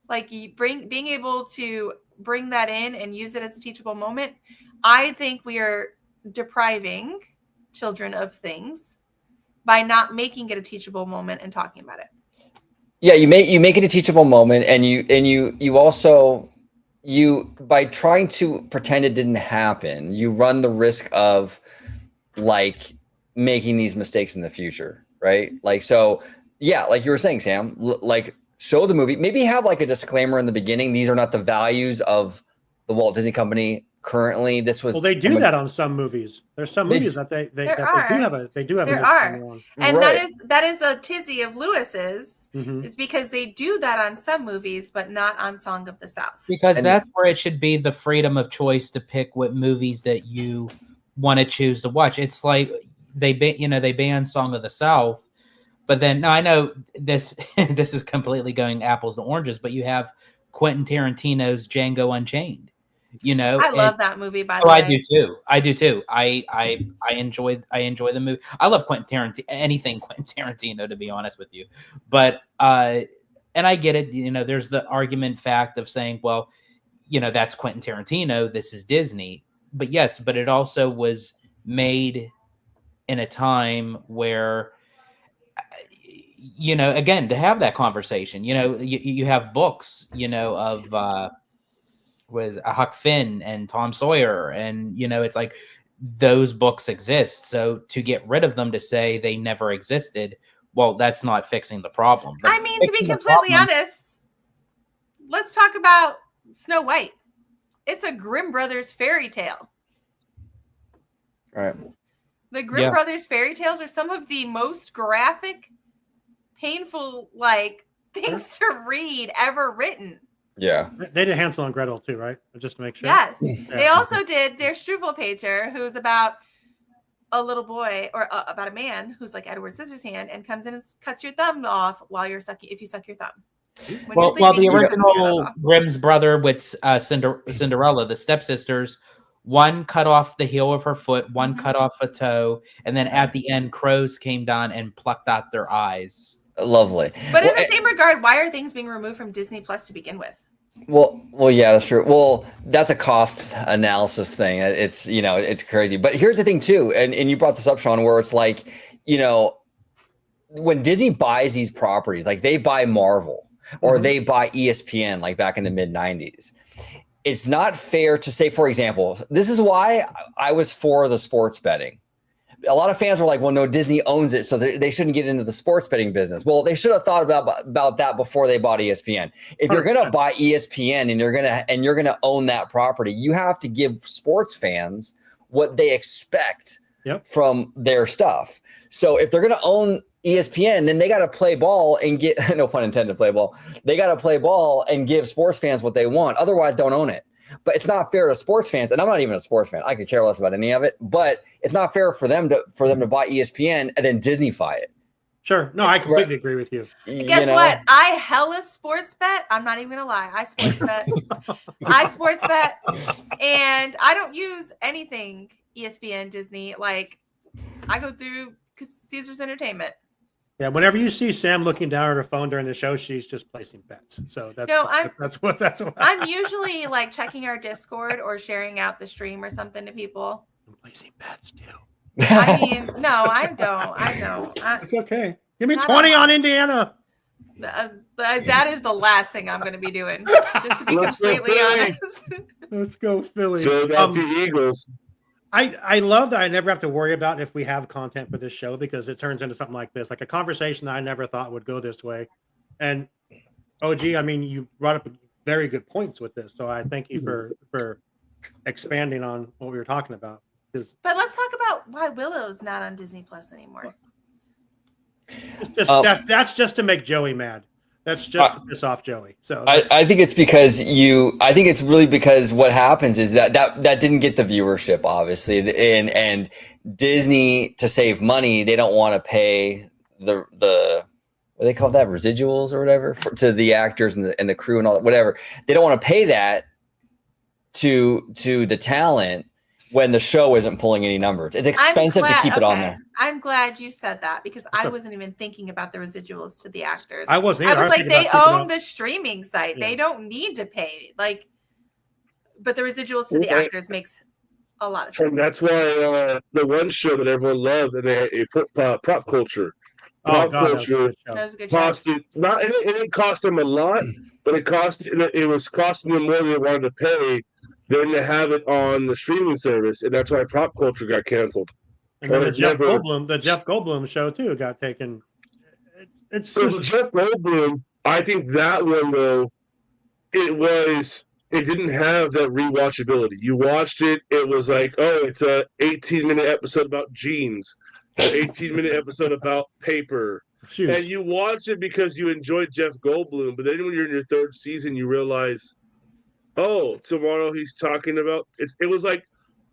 Like, being able to bring that in and use it as a teachable moment, I think we are depriving children of things by not making it a teachable moment and talking about it. Yeah, you make it a teachable moment, and you also by trying to pretend it didn't happen, you run the risk of like making these mistakes in the future, right? Like, so yeah, like you were saying, Sam, like show the movie, maybe have like a disclaimer in the beginning. These are not the values of the Walt Disney Company currently. This was they do that on some movies. There's some movies that they do have a there are, and that is a tizzy of Lewis's is because they do that on some movies, but not on Song of the South. Because that's where it should be the freedom of choice to pick what movies that you want to choose to watch. It's like they ban Song of the South, but then I know this this is completely going apples to oranges, but you have Quentin Tarantino's Django Unchained. I love that movie. By the way, I do too. I enjoy the movie. I love anything Quentin Tarantino, to be honest with you. But and I get it. There's the argument fact of saying, well, that's Quentin Tarantino. This is Disney. But yes, but it also was made in a time where, again, to have that conversation, you have books, of was Huck Finn and Tom Sawyer, and it's like those books exist. So to get rid of them, to say they never existed, well, that's not fixing the problem. I mean, to be completely honest, let's talk about Snow White. It's a Grimm Brothers fairy tale. Right. The Grimm Brothers fairy tales are some of the most graphic, painful, things to read ever written. Yeah. They did Hansel and Gretel too, right? Just to make sure. Yes. They also did Der Struwwelpeter, who's about a little boy or about a man who's like Edward Scissorhands and comes in and cuts your thumb off while you're sucking, if you suck your thumb. Well, the original Grimm's brother with Cinderella, the stepsisters, one cut off the heel of her foot, one cut off a toe, and then at the end, crows came down and plucked out their eyes. Lovely. But in the same regard, why are things being removed from Disney Plus to begin with? Well, yeah, that's true. Well, that's a cost analysis thing. It's it's crazy. But here's the thing too, and you brought this up, Sean, where it's like, when Disney buys these properties, like they buy Marvel or they buy ESPN, like back in the mid-90s. It's not fair to say, for example, this is why I was for the sports betting. A lot of fans were like, well, no, Disney owns it, so they shouldn't get into the sports betting business. Well, they should have thought about that before they bought ESPN. If you're going to buy ESPN and you're going to own that property, you have to give sports fans what they expect from their stuff. So if they're going to own ESPN, then they got to play ball and get, no pun intended, play ball. They got to play ball and give sports fans what they want. Otherwise, don't own it. But it's not fair to sports fans, and I'm not even a sports fan. I could care less about any of it. But it's not fair for them to buy ESPN and then Disney-fy it. Sure. No, I completely agree with you. Guess what? I hella sports bet. I'm not even gonna lie. I sports bet. And I don't use anything ESPN, Disney. Like I go through Caesars Entertainment. Yeah, whenever you see Sam looking down at her phone during the show, she's just placing bets. So that's what. I'm usually like checking our Discord or sharing out the stream or something to people. I'm placing bets too. I mean, no, I don't. It's okay. Give me 20 on Indiana. That is the last thing I'm going to be doing. Just to be completely honest. Let's go Philly. Philadelphia Eagles. I love that I never have to worry about if we have content for this show, because it turns into something like this, like a conversation that I never thought would go this way. And OG, I mean, you brought up very good points with this, so I thank you for expanding on what we were talking about. But let's talk about why Willow's not on Disney Plus anymore. That's just to make Joey mad. That's just to piss off Joey. So I think it's because I think it's really because what happens is that didn't get the viewership, obviously, and Disney, to save money, they don't want to pay the what they call that, residuals or whatever, to the actors and the crew and all that, whatever. They don't want to pay that to the talent when the show isn't pulling any numbers. It's expensive to keep it on there. I'm glad you said that, because I wasn't even thinking about the residuals to the actors. I wasn't either. I was like, they own the streaming site. Yeah. They don't need to pay. But the residuals to the actors makes a lot of sense. And that's why the one show that everyone loved, and they put Prop Culture. Prop Culture that was a good show. It didn't cost them a lot, but it was costing them more than they wanted to pay than to have it on the streaming service, and that's why Prop Culture got canceled. And then the Jeff Goldblum show too got taken. It's Jeff Goldblum. I think that one though, it was it didn't have that rewatchability. You watched it, it was like, oh, it's a 18-minute episode about jeans, an 18-minute episode about paper. Shoes. And you watch it because you enjoyed Jeff Goldblum, but then when you're in your third season, you realize, oh, tomorrow he's talking about it was like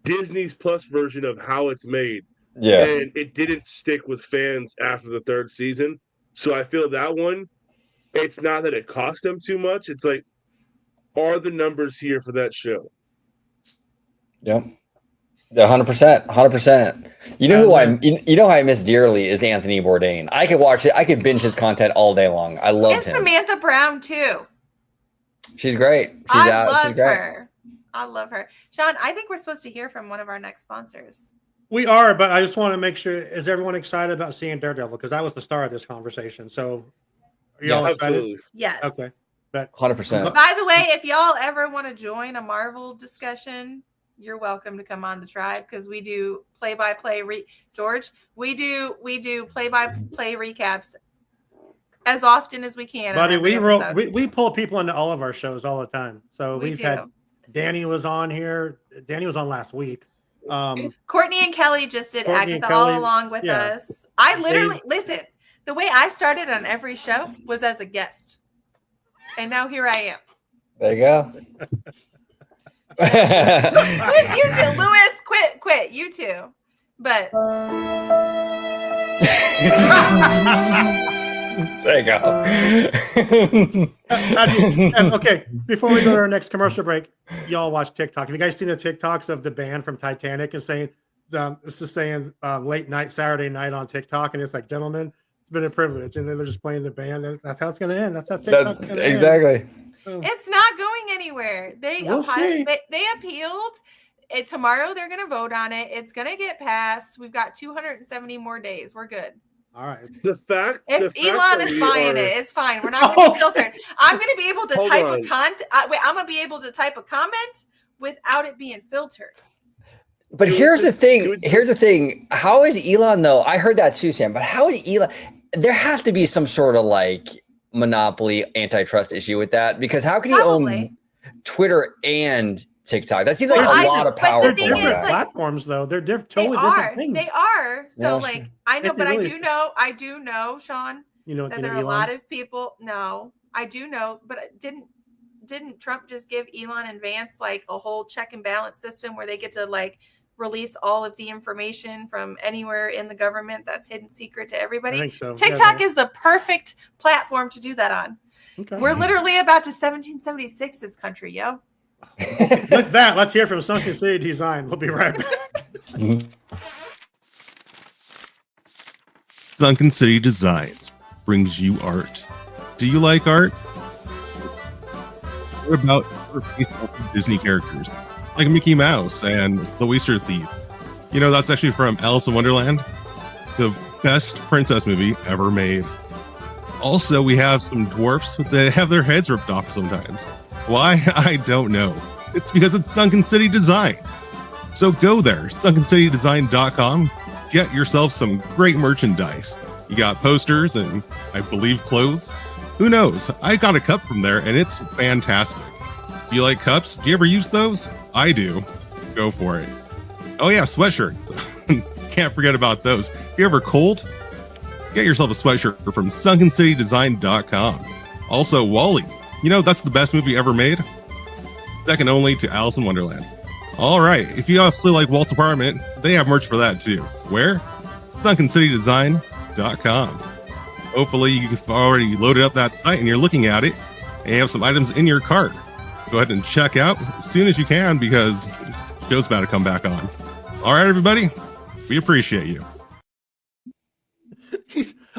Disney's Plus version of how it's made. Yeah. And it didn't stick with fans after the third season. So I feel that one, it's not that it cost them too much. It's like, are the numbers here for that show? Yep. 100%. You know who I miss dearly is Anthony Bourdain. I could watch it. I could binge his content all day long. I loved him. Samantha Brown too. She's great. I love her. Sean, I think we're supposed to hear from one of our next sponsors. We are, but I just want to make sure, is everyone excited about seeing Daredevil? Because that was the start of this conversation. So are y'all excited? Absolutely. Yes. Okay. 100%. By the way, if y'all ever want to join a Marvel discussion, you're welcome to come on the tribe because we do play-by-play. George, we do play-by-play recaps as often as we can. Buddy, we pull people into all of our shows all the time. So we've had Danny was on here. Danny was on last week. Courtney and Kelly just did Agatha all along with us. I literally listen. The way I started on every show was as a guest. And now here I am. There you go. You too, Lewis. Quit. You too. But there you go. Okay, before we go to our next commercial break, y'all watch TikTok. Have you guys seen the TikToks of the band from Titanic and saying late night Saturday night on TikTok, and it's like, gentlemen, it's been a privilege, and then they're just playing the band, and that's how it's going to end. That's how TikTok's going to end. It's not going anywhere. They appealed. Tomorrow they're going to vote on it. It's going to get passed. We've got 270 more days. We're good. All right. If Elon is buying it, it's fine. We're not going to be filtered. I'm going to be able to type a content. I'm going to be able to type a comment without it being filtered. But here's the thing. How is Elon though? I heard that too, Sam. But how is Elon? There has to be some sort of like monopoly antitrust issue with that, because how can he own Twitter and TikTok? That seems like a lot of power. They're different platforms, though. They're totally different things. They are. So, I know, but I do know, Sean, that there are a lot of people. No, I do know, but didn't Trump just give Elon and Vance like a whole check and balance system where they get to like release all of the information from anywhere in the government that's hidden secret to everybody? I think so. TikTok is the perfect platform to do that on. Okay. We're literally about to 1776 this country, yo. With that, let's hear from Sunken City Design. We'll be right back. Sunken City Designs brings you art. Do you like art? What about Disney characters like Mickey Mouse and the Oyster Thieves? You know, that's actually from Alice in Wonderland, the best princess movie ever made. Also, we have some dwarfs that have their heads ripped off sometimes. Why? I don't know. It's because it's Sunken City Design. So go there, sunkencitydesign.com. Get yourself some great merchandise. You got posters and, I believe, clothes. Who knows? I got a cup from there, and it's fantastic. Do you like cups? Do you ever use those? I do. Go for it. Oh yeah, sweatshirts. Can't forget about those. If you're ever cold, get yourself a sweatshirt from sunkencitydesign.com. Also, WALL-E. You know, that's the best movie ever made. Second only to Alice in Wonderland. All right. If you also like Walt's apartment, they have merch for that too. Where? sunkencitydesign.com. Hopefully you've already loaded up that site and you're looking at it and you have some items in your cart. Go ahead and check out as soon as you can because the show's about to come back on. All right, everybody. We appreciate you.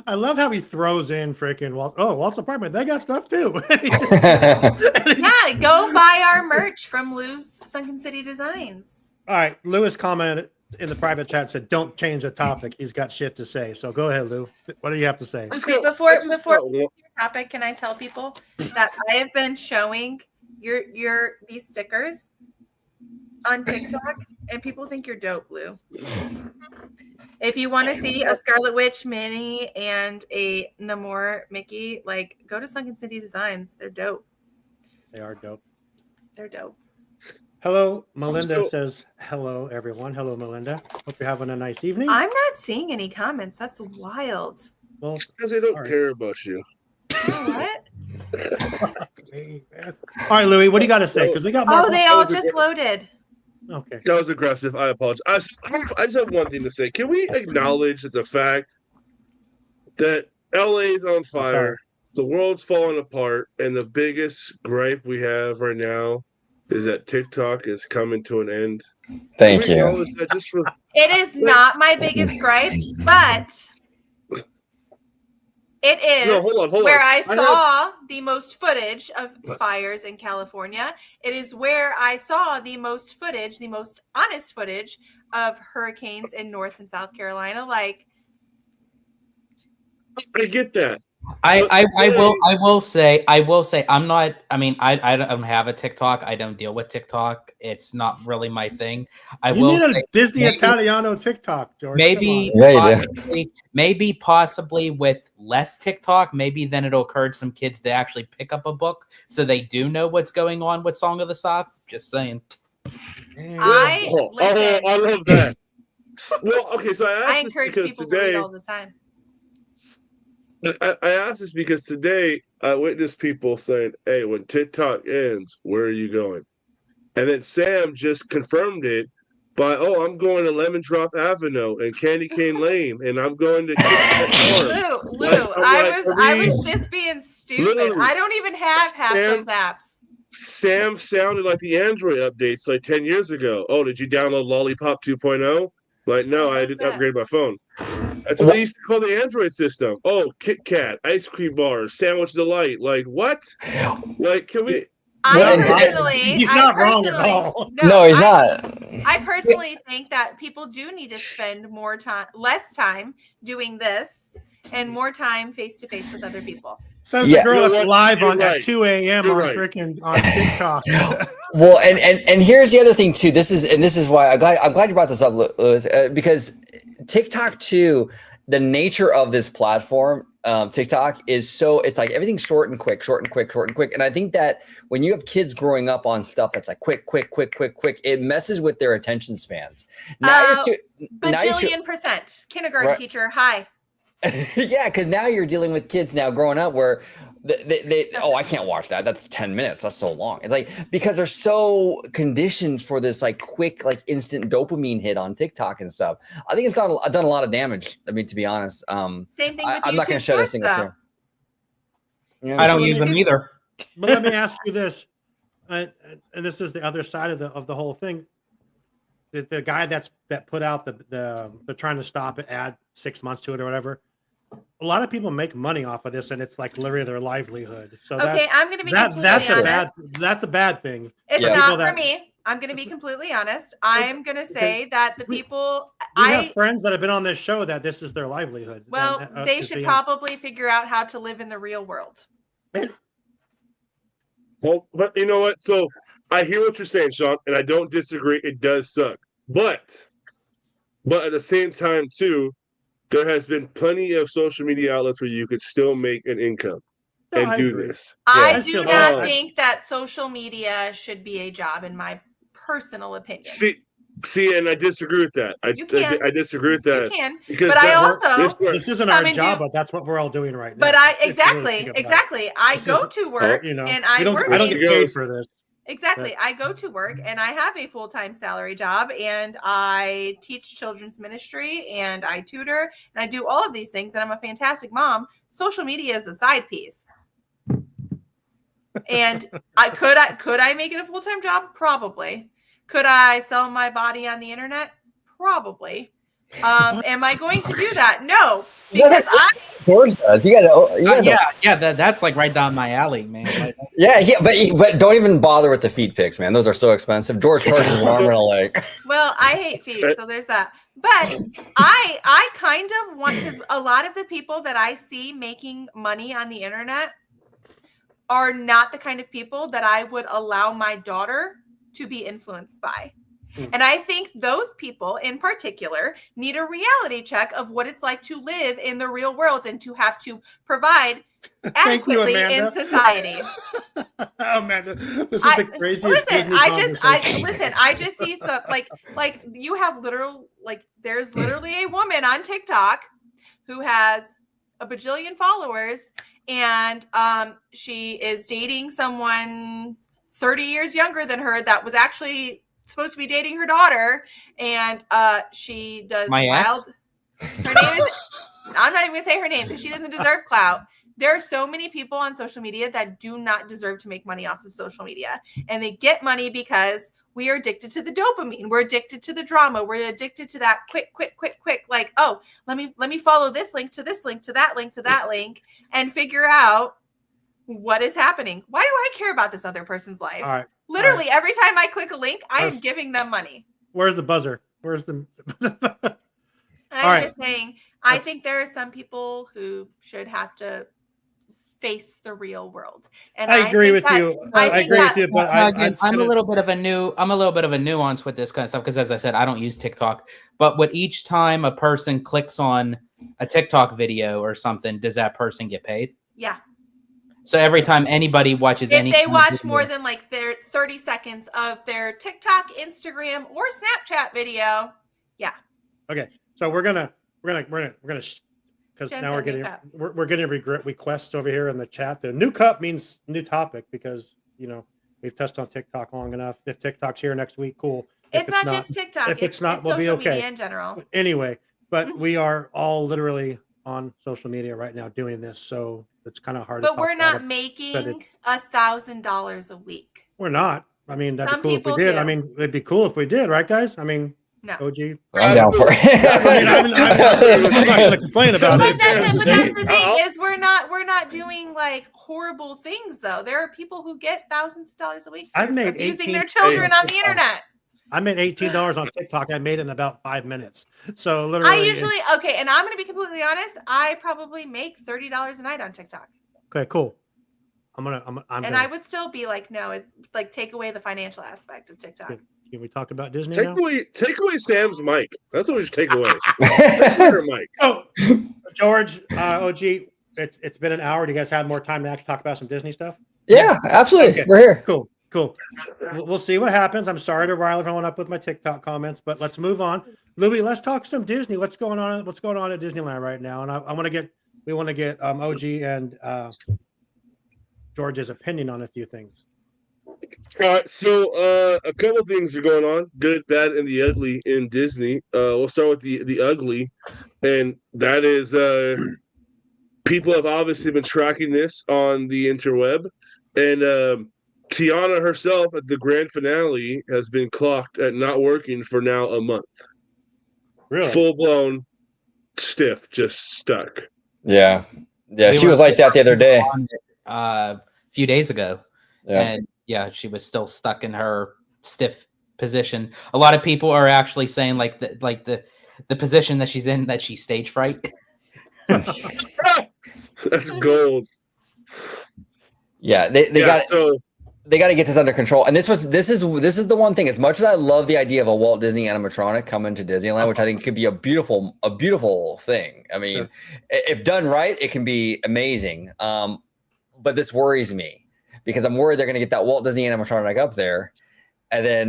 I love how he throws in freaking Walt's apartment. They got stuff too. Yeah, go buy our merch from Lou's Sunken City Designs. All right, Lewis commented in the private chat, said, "Don't change the topic. He's got shit to say." So go ahead, Lou. What do you have to say? Before your topic, can I tell people that I have been showing these stickers on TikTok, and people think you're dope, Lou. If you want to see a Scarlet Witch Minnie and a Namor Mickey, like go to Sunken City Designs. They're dope. They are dope. They're dope. Hello, Melinda says, hello, everyone. Hello, Melinda. Hope you're having a nice evening. I'm not seeing any comments. That's wild. Well, because they don't care about you. What? All right, Louis, what do you got to say? Because we got more. Oh, they all just loaded. Okay. That was aggressive. I apologize. I just have one thing to say. Can we acknowledge that the fact that LA is on fire, the world's falling apart, and the biggest gripe we have right now is that TikTok is coming to an end? Thank you. It is not my biggest gripe, but it is hold on. where I saw the most footage of fires in California. It is where I saw the most footage, the most honest footage of hurricanes in North and South Carolina. Like, I get that. I will say I'm not. I mean, I don't have a TikTok. I don't deal with TikTok. It's not really my thing. You need a Disney Italiano TikTok, George. Maybe possibly with less TikTok, maybe then it'll encourage some kids to actually pick up a book so they do know what's going on with Song of the South. Just saying. I love that. Well, okay, so I encourage people to read all the time. I asked this because today I witnessed people saying, hey, when TikTok ends, where are you going? And then Sam just confirmed it by, I'm going to Lemon Drop Avenue and Candy Cane Lane, and I'm going to Lou, I was just being stupid. Literally, I don't even have half those apps. Sam sounded like the Android updates like 10 years ago. Oh, did you download Lollipop 2.0? Like, no, I didn't upgrade my phone. That's what they used to call the Android system. Oh, Kit Kat, ice cream bars, Sandwich Delight. Like, what? Like, can we? He's not wrong at all. No, he's not. I personally think that people do need to spend less time doing this and more time face to face with other people. Says the girl that's live at 2 a.m. on TikTok. Well, and here's the other thing too. This is why I'm glad you brought this up, Louis, because TikTok too. The nature of this platform, TikTok, is it's like everything's short and quick. And I think that when you have kids growing up on stuff that's like quick, it messes with their attention spans. Bajillion%. Kindergarten teacher, hi. Yeah, because now you're dealing with kids now growing up where they I can't watch that. That's 10 minutes. That's so long. It's like because they're so conditioned for this like quick, like instant dopamine hit on TikTok and stuff. I think it's done a lot of damage. I mean, to be honest. Same thing with I'm not going to shut a single term. I don't use them either. But let me ask you this, and this is the other side of the whole thing. The guy that put out the trying to stop it, add 6 months to it or whatever. A lot of people make money off of this, and it's like literally their livelihood. So I'm going to be completely honest. That's a bad thing. It's not for me. I'm going to be completely honest. I'm going to say that the people we have friends that have been on this show that this is their livelihood. Well, they should probably figure out how to live in the real world. Well, but you know what? So I hear what you're saying, Sean, and I don't disagree. It does suck, but at the same time, too. There has been plenty of social media outlets where you could still make an income and do this. I do not think that social media should be a job, in my personal opinion. See, and I disagree with that. I disagree with that. You can, but I also this isn't our job, but that's what we're all doing right now. But exactly. I go to work and I work. I don't get paid for this. Exactly. I go to work and I have a full-time salary job and I teach children's ministry and I tutor and I do all of these things and I'm a fantastic mom. Social media is a side piece. And could I make it a full-time job? Probably. Could I sell my body on the internet? Probably. Am I going to do that? No, because George does. You gotta that's like right down my alley, man. But don't even bother with the feet pics, man. Those are so expensive. George charges an arm and a leg. Well, I hate feet, so there's that. But I kind of want to. A lot of the people that I see making money on the internet are not the kind of people that I would allow my daughter to be influenced by. And I think those people in particular need a reality check of what it's like to live in the real world and to have to provide adequately in society. Amanda, this is the craziest. Listen, Disney conversation. I just see some like you have there's literally a woman on TikTok who has a bajillion followers, and she is dating someone 30 years younger than her that was actually supposed to be dating her daughter, and she does My wild. ex? Her name is. I'm not even gonna say her name because she doesn't deserve clout. There are so many people on social media that do not deserve to make money off of social media, and they get money because we are addicted to the dopamine. We're addicted to the drama. We're addicted to that quick. Like, oh, let me follow this link to this link to that link to that link, and figure out what is happening. Why do I care about this other person's life? All right. Literally, every time I click a link, I am giving them money. Where's the buzzer? Where's the? I'm just saying. I think there are some people who should have to face the real world, and I agree with you. I agree with you, but I'm a little bit of a nuance with this kind of stuff because, as I said, I don't use TikTok. But with each time a person clicks on a TikTok video or something, does that person get paid? Yeah. So every time anybody watches if they watch more than like their 30 seconds of their TikTok, Instagram, or Snapchat video, yeah. Okay, so we're gonna because now we're getting requests over here in the chat. The new cup means new topic because we've touched on TikTok long enough. If TikTok's here next week, cool. It's not just TikTok. If it's not, we'll be okay. Media in general. But anyway, but we are all literally on social media right now doing this, so it's kind of hard. But we're not making $1,000 a week. We're not. I mean, that'd Some be cool if we people did. do. I mean, it'd be cool if we did, right, guys? I mean, no. OG. I'm down for it. I'm not going to complain about it. But that's the thing is we're not doing like horrible things though. There are people who get thousands of dollars a week for I've made abusing their children on the internet. I made $18 on TikTok. I made it in about 5 minutes. So literally, I usually and I'm going to be completely honest. I probably make $30 a night on TikTok. Okay, cool. I would still be like, no, it's like take away the financial aspect of TikTok. Can we talk about Disney take now? Take away Sam's mic. That's what we should take away. Her mic. Oh, George, OG, it's been an hour. Do you guys have more time to actually talk about some Disney stuff? Yeah, absolutely. Okay. We're here. Cool. We'll see what happens. I'm sorry to rile everyone up with my TikTok comments, but let's move on. Louis, let's talk some Disney. What's going on? What's going on at Disneyland right now? And we want to get OG and George's opinion on a few things. All right, so a couple of things are going on, good, bad, and the ugly in Disney. We'll start with the ugly, and that is people have obviously been tracking this on the interweb, and Tiana herself at the grand finale has been clocked at not working for now a month. Really? Full-blown stiff, just stuck. Yeah. She was like that the other day. A few days ago. Yeah. And yeah, she was still stuck in her stiff position. A lot of people are actually saying the position that she's in, that she's stage fright. That's gold. Yeah, they got to get this under control. And this is the one thing. As much as I love the idea of a Walt Disney animatronic coming to Disneyland, which I think could be a beautiful thing. I mean, if done right, it can be amazing. But this worries me because I'm worried they're going to get that Walt Disney animatronic up there, and then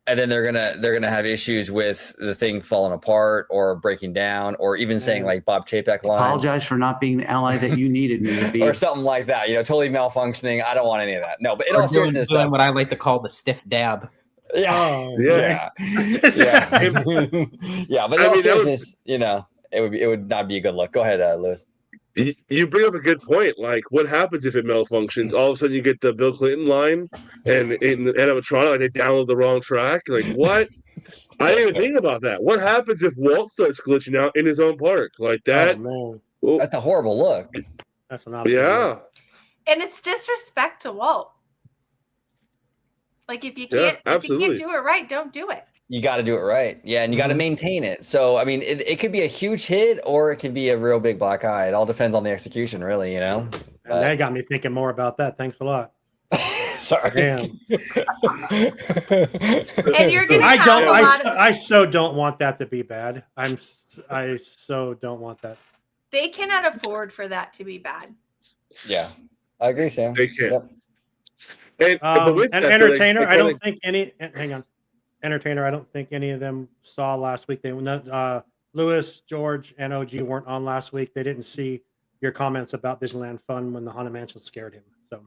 they're gonna have issues with the thing falling apart or breaking down, or even saying like Bob Chapek lines. Apologize for not being the ally that you needed me to be, or something like that. Totally malfunctioning. I don't want any of that. No, but in all seriousness, doing what I like to call the stiff dab. Yeah, oh, yeah. But in all seriousness, it would not be a good look. Go ahead, Lewis. You bring up a good point. Like, what happens if it malfunctions? All of a sudden, you get the Bill Clinton line, and in the animatronic, like, they download the wrong track. Like, what? I didn't even think about that. What happens if Walt starts glitching out in his own park like that? Oh, that's a horrible look. That's not. Yeah. And it's disrespect to Walt. Like, if you can't do it right, don't do it. You got to do it right. Yeah, and you got to maintain it. So, I mean, it could be a huge hit or it could be a real big black eye. It all depends on the execution, really, And that got me thinking more about that. Thanks a lot. Sorry. Damn. And you're going to have I so don't want that to be bad. I so don't want that. They cannot afford for that to be bad. Yeah, I agree, Sam. They can't. Yep. And Entertainer, I don't think any. Hang on, Entertainer, I don't think any of them saw last week. They Lewis, George, and OG weren't on last week. They didn't see your comments about Disneyland Fun when the Haunted Mansion scared him. So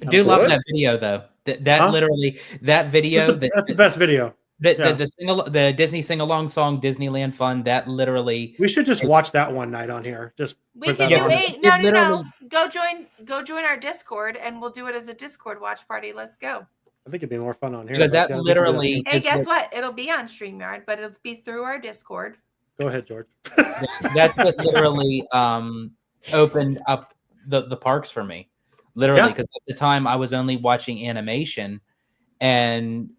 I do love that video though. That literally that video. That's the best video. The Disney sing along song Disneyland Fun. That literally. We should just watch that one night on here. Just we can do no. Go join our Discord, and we'll do it as a Discord watch party. Let's go. I think it'd be more fun on here. Because that literally. Hey, guess what? It'll be on StreamYard, but it'll be through our Discord. Go ahead, George. That's what literally opened up the parks for me. Literally, because at the time I was only watching animation, and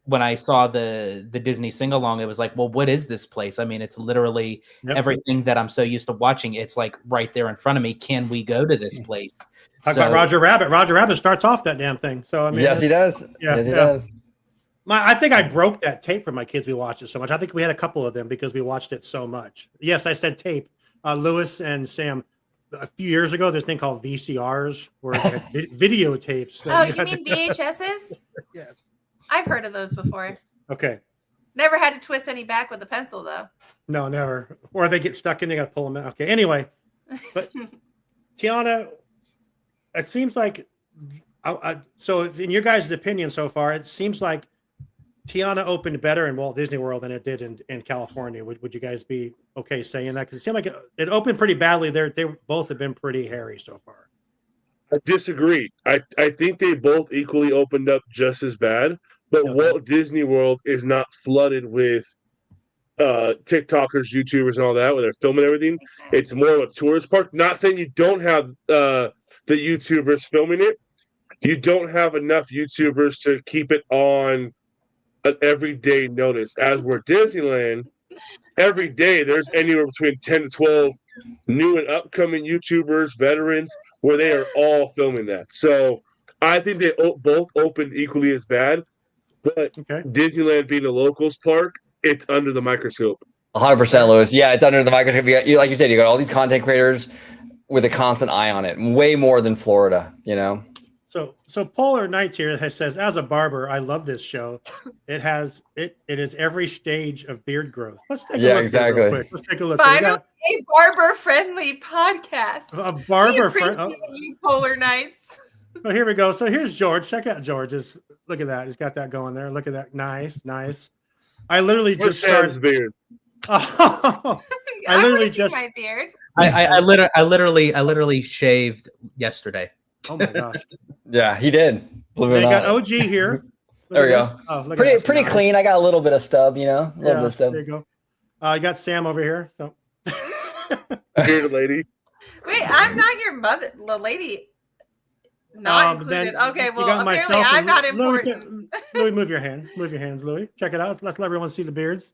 when I saw the Disney sing along, it was like, well, what is this place? I mean, it's literally everything that I'm so used to watching. It's like right there in front of me. Can we go to this place? Talk about Roger Rabbit. Roger Rabbit starts off that damn thing. So I mean, yes, he does. Yeah, yes, he does. I think I broke that tape for my kids. We watched it so much. I think we had a couple of them because we watched it so much. Yes, I said tape. Lewis and Sam, a few years ago, there's a thing called VCRs where they had videotapes. Oh, you mean VHSs? Yes. I've heard of those before. Okay. Never had to twist any back with a pencil, though. No, never. Or they get stuck in, they got to pull them out. Okay, anyway. But Tiana, it seems like, so in your guys' opinion so far, it seems like Tiana opened better in Walt Disney World than it did in California. Would you guys be okay saying that? Because it seemed like it opened pretty badly. They both have been pretty hairy so far. I disagree. I think they both equally opened up just as bad, but Walt Disney World is not flooded with TikTokers, YouTubers, and all that, where they're filming everything. It's more of a tourist park. Not saying you don't have the YouTubers filming it. You don't have enough YouTubers to keep it on an everyday notice. As we're Disneyland, every day there's anywhere between 10 to 12 new and upcoming YouTubers, veterans, where they are all filming that. So I think they both opened equally as bad, but Disneyland being a locals park, it's under the microscope. 100%, Lewis. Yeah, it's under the microscope. Like you said, you got all these content creators with a constant eye on it, way more than Florida, you know? So Polar Knights here says, as a barber, I love this show. It is every stage of beard growth. Let's take a look exactly. real quick. Let's take a look. Finally, a barber-friendly podcast. A barber-friendly. You Polar Knights. Oh, here we go. So here's George. Check out George's. Look at that. He's got that going there. Look at that. Nice. I literally just started. Beard. Oh, I literally just. My beard. I literally shaved yesterday. Oh my gosh. Yeah, he did. They got OG here. There we go. Oh, pretty clean. I got a little bit of stub, you know. There you go. I got Sam over here. So bearded lady. Wait, I'm not your mother, the lady. Not included. Okay, well, apparently I'm not important. Louis, move your hand. Move your hands, Louis. Check it out. Let's let everyone see the beards.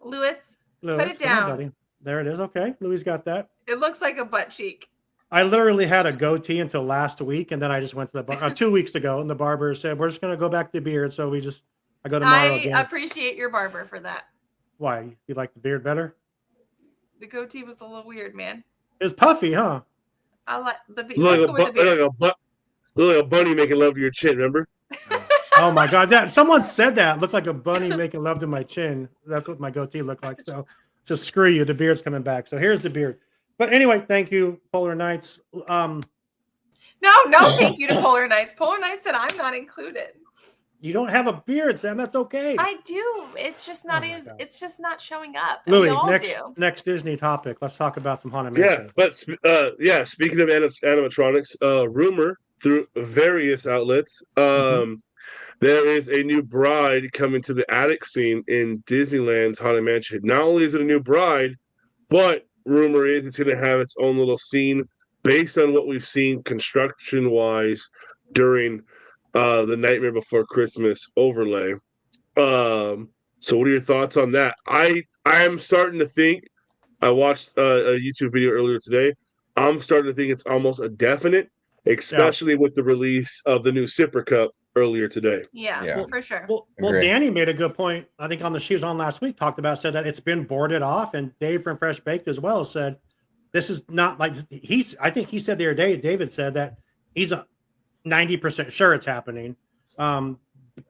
Lewis, put it down. On, buddy. There it is. Okay, Louis got that. It looks like a butt cheek. I literally had a goatee until last week, and then I just went to the bar 2 weeks ago, and the barber said, we're just going to go back to beard. So I go tomorrow again. I appreciate your barber for that. Why? You like the beard better? The goatee was a little weird, man. It's puffy, huh? I like the beard. Look like a bunny making love to your chin, remember? Oh my God. Someone said that. It looked like a bunny making love to my chin. That's what my goatee looked like. So just screw you. The beard's coming back. So here's the beard. But anyway, thank you, Polar Knights. No, thank you to Polar Knights. Polar Knights said I'm not included. You don't have a beard, Sam. That's okay. I do. It's just not it's just not showing up. Louis, next Disney topic. Let's talk about some Haunted Mansion. Yeah, but speaking of animatronics, rumor through various outlets, there is a new bride coming to the attic scene in Disneyland's Haunted Mansion. Not only is it a new bride, but rumor is it's going to have its own little scene based on what we've seen construction-wise during the Nightmare Before Christmas overlay. So what are your thoughts on that? I am starting to think, I watched a YouTube video earlier today, I'm starting to think it's almost a definite, especially with the release of the new Sipper Cup earlier today. Yeah, for sure. Well, Danny made a good point. I think on the she was on last week said that it's been boarded off, and Dave from Fresh Baked as well said This is not like I think he said the other day, David said that he's 90% sure it's happening.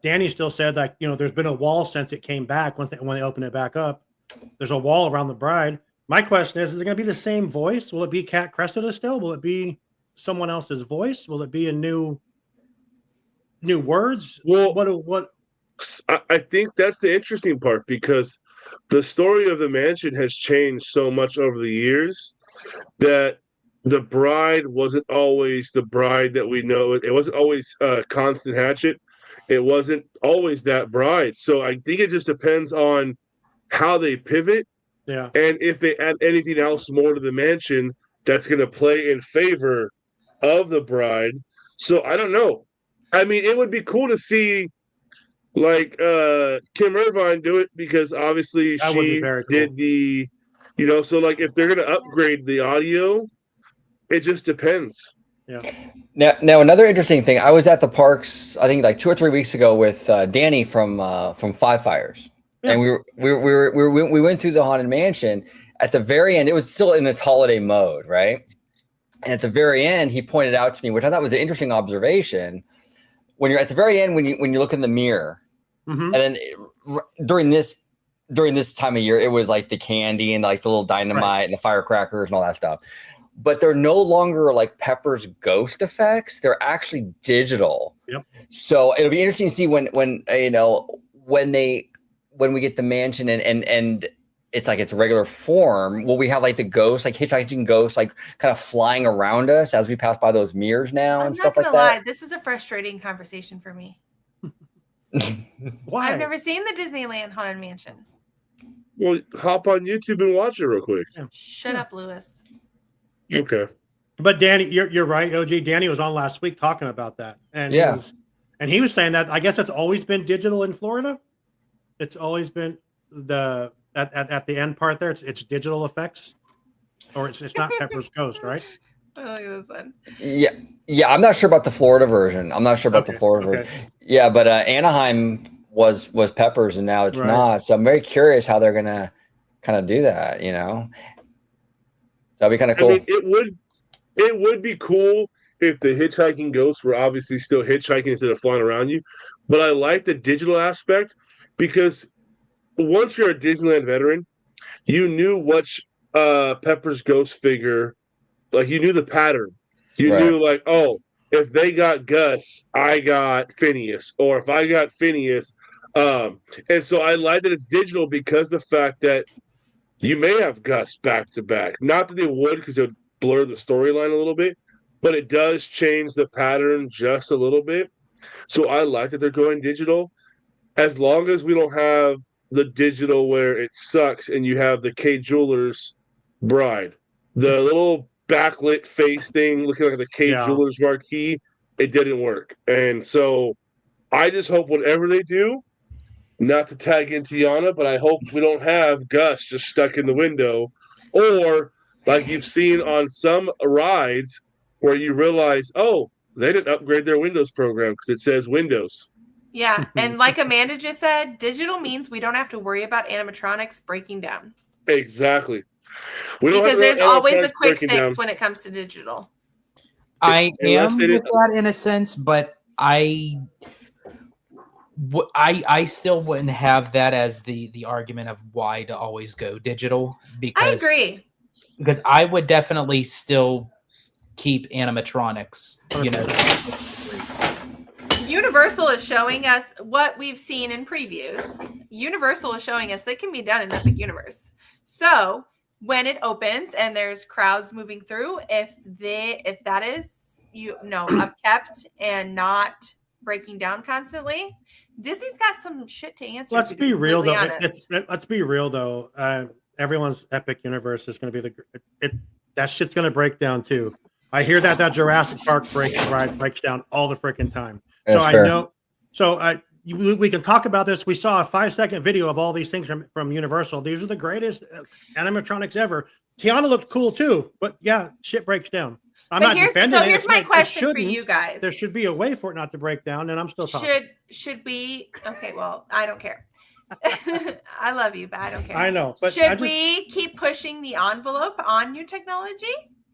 Danny still said that, there's been a wall since it came back when they open it back up. There's a wall around the bride. My question is it going to be the same voice? Will it be Kat Cressida still? Will it be someone else's voice? Will it be a new words? Well, what? I think that's the interesting part, because the story of the mansion has changed so much over the years that the bride wasn't always the bride that we know. It wasn't always Constance Hatchett. It wasn't always that bride. So I think it just depends on how they pivot. Yeah. And if they add anything else more to the mansion that's going to play in favor of the bride. So I don't know. I mean, it would be cool to see like Kim Irvine do it, because obviously That would be she very did cool. the, so like if they're going to upgrade the audio, it just depends. Yeah. Now another interesting thing. I was at the parks, I think like 2 or 3 weeks ago with Danny from Five Fires, and we went through the Haunted Mansion. At the very end, it was still in its holiday mode, right? And at the very end, he pointed out to me, which I thought was an interesting observation. When you're at the very end, when you look in the mirror, and then during this time of year, it was like the candy and like the little dynamite and the firecrackers and all that stuff. But they're no longer like Pepper's ghost effects; they're actually digital. Yep. So it'll be interesting to see when we get the mansion and it's like its regular form. Will we have like the ghosts, like hitchhiking ghosts, like kind of flying around us as we pass by those mirrors now and stuff like that? Lie, this is a frustrating conversation for me. Why? I've never seen the Disneyland Haunted Mansion. Well, hop on YouTube and watch it real quick. Shut up, Lewis. Okay. But Danny, you're right, OG. Danny was on last week talking about that, and he was saying that I guess it's always been digital in Florida. It's always been at the end part there. It's digital effects, or it's not Pepper's ghost, right? I like this one. Yeah. I'm not sure about the Florida version. version. Yeah, but Anaheim was Pepper's, and now it's not. So I'm very curious how they're gonna kind of do that. That'd be kind of cool. I mean, it would be cool if the hitchhiking ghosts were obviously still hitchhiking instead of flying around you. But I like the digital aspect, because once you're a Disneyland veteran, you knew which Pepper's ghost figure, like you knew the pattern. You knew like, oh, if they got Gus, I got Phineas, or if I got Phineas. And so I like that it's digital, because the fact that you may have Gus back to back. Not that they would, because it would blur the storyline a little bit, but it does change the pattern just a little bit. So I like that they're going digital. As long as we don't have the digital where it sucks and you have the K Jewelers bride, the little backlit face thing looking like the K Jewelers marquee, it didn't work. And so I just hope whatever they do, not to tag in Tiana, but I hope we don't have Gus just stuck in the window, or like you've seen on some rides where you realize, oh, they didn't upgrade their Windows program because it says Windows. Yeah, and like Amanda just said, digital means we don't have to worry about animatronics breaking down. Exactly. Because there's always a quick fix when it comes to digital. I am with that in a sense, but I still wouldn't have that as the argument of why to always go digital. Because I agree. Because I would definitely still keep animatronics, Universal is showing us what we've seen in previews. Universal is showing us they can be done in Epic Universe. So when it opens and there's crowds moving through, if that is upkept and not breaking down constantly, Disney's got some shit to answer. Let's be real though. Everyone's Epic Universe is going to be that shit's going to break down too. I hear that Jurassic Park breaks down all the freaking time. That's so fair. I know. So we can talk about this. We saw a 5-second video of all these things from Universal. These are the greatest animatronics ever. Tiana looked cool too, but yeah, shit breaks down. I'm not defending it. So here's my question for you guys. There should be a way for it not to break down, and I'm still talking. Should we? Okay, well, I don't care. I love you, but I don't care. I know, but should we keep pushing the envelope on new technology?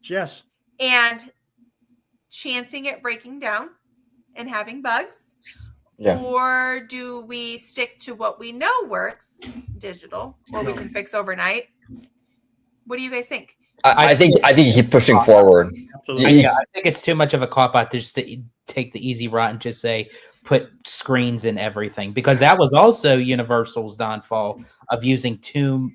Yes. And chancing it breaking down and having bugs? Yeah. Or do we stick to what we know works, digital, or we can fix overnight? What do you guys think? I think you keep pushing forward. I think it's too much of a cop out to just take the easy route and just say put screens in everything, because that was also Universal's downfall of using too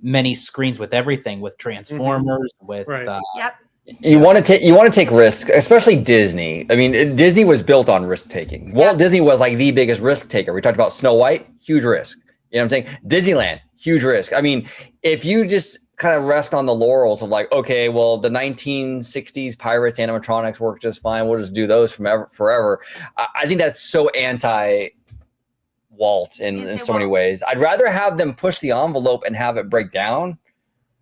many screens with everything, with Transformers, with yep. You want to take risks, especially Disney. I mean, Disney was built on risk taking. Walt Disney was like the biggest risk taker. We talked about Snow White, huge risk. You know what I'm saying? Disneyland, huge risk. I mean, if you just kind of rest on the laurels of like, okay, well, the 1960s Pirates animatronics work just fine, we'll just do those forever. I think that's so anti Walt in so many ways. I'd rather have them push the envelope and have it break down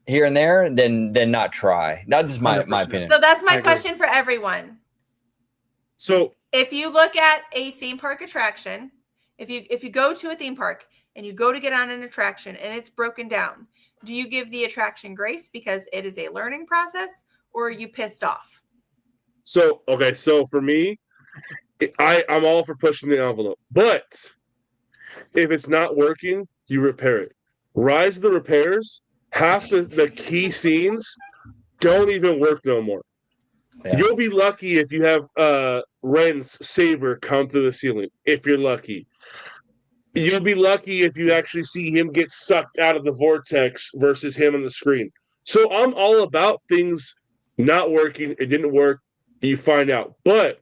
here and there than not try. That's just my opinion. So that's my question for everyone. So if you look at a theme park attraction, if you go to a theme park and you go to get on an attraction and it's broken down, do you give the attraction grace because it is a learning process, or are you pissed off? So for me, I'm all for pushing the envelope, but if it's not working, you repair it. Rise of the repairs, half the key scenes don't even work no more. Yeah. You'll be lucky if you have Ren's saber come through the ceiling, if you're lucky. You'll be lucky if you actually see him get sucked out of the vortex versus him on the screen. So I'm all about things not working. It didn't work. You find out. But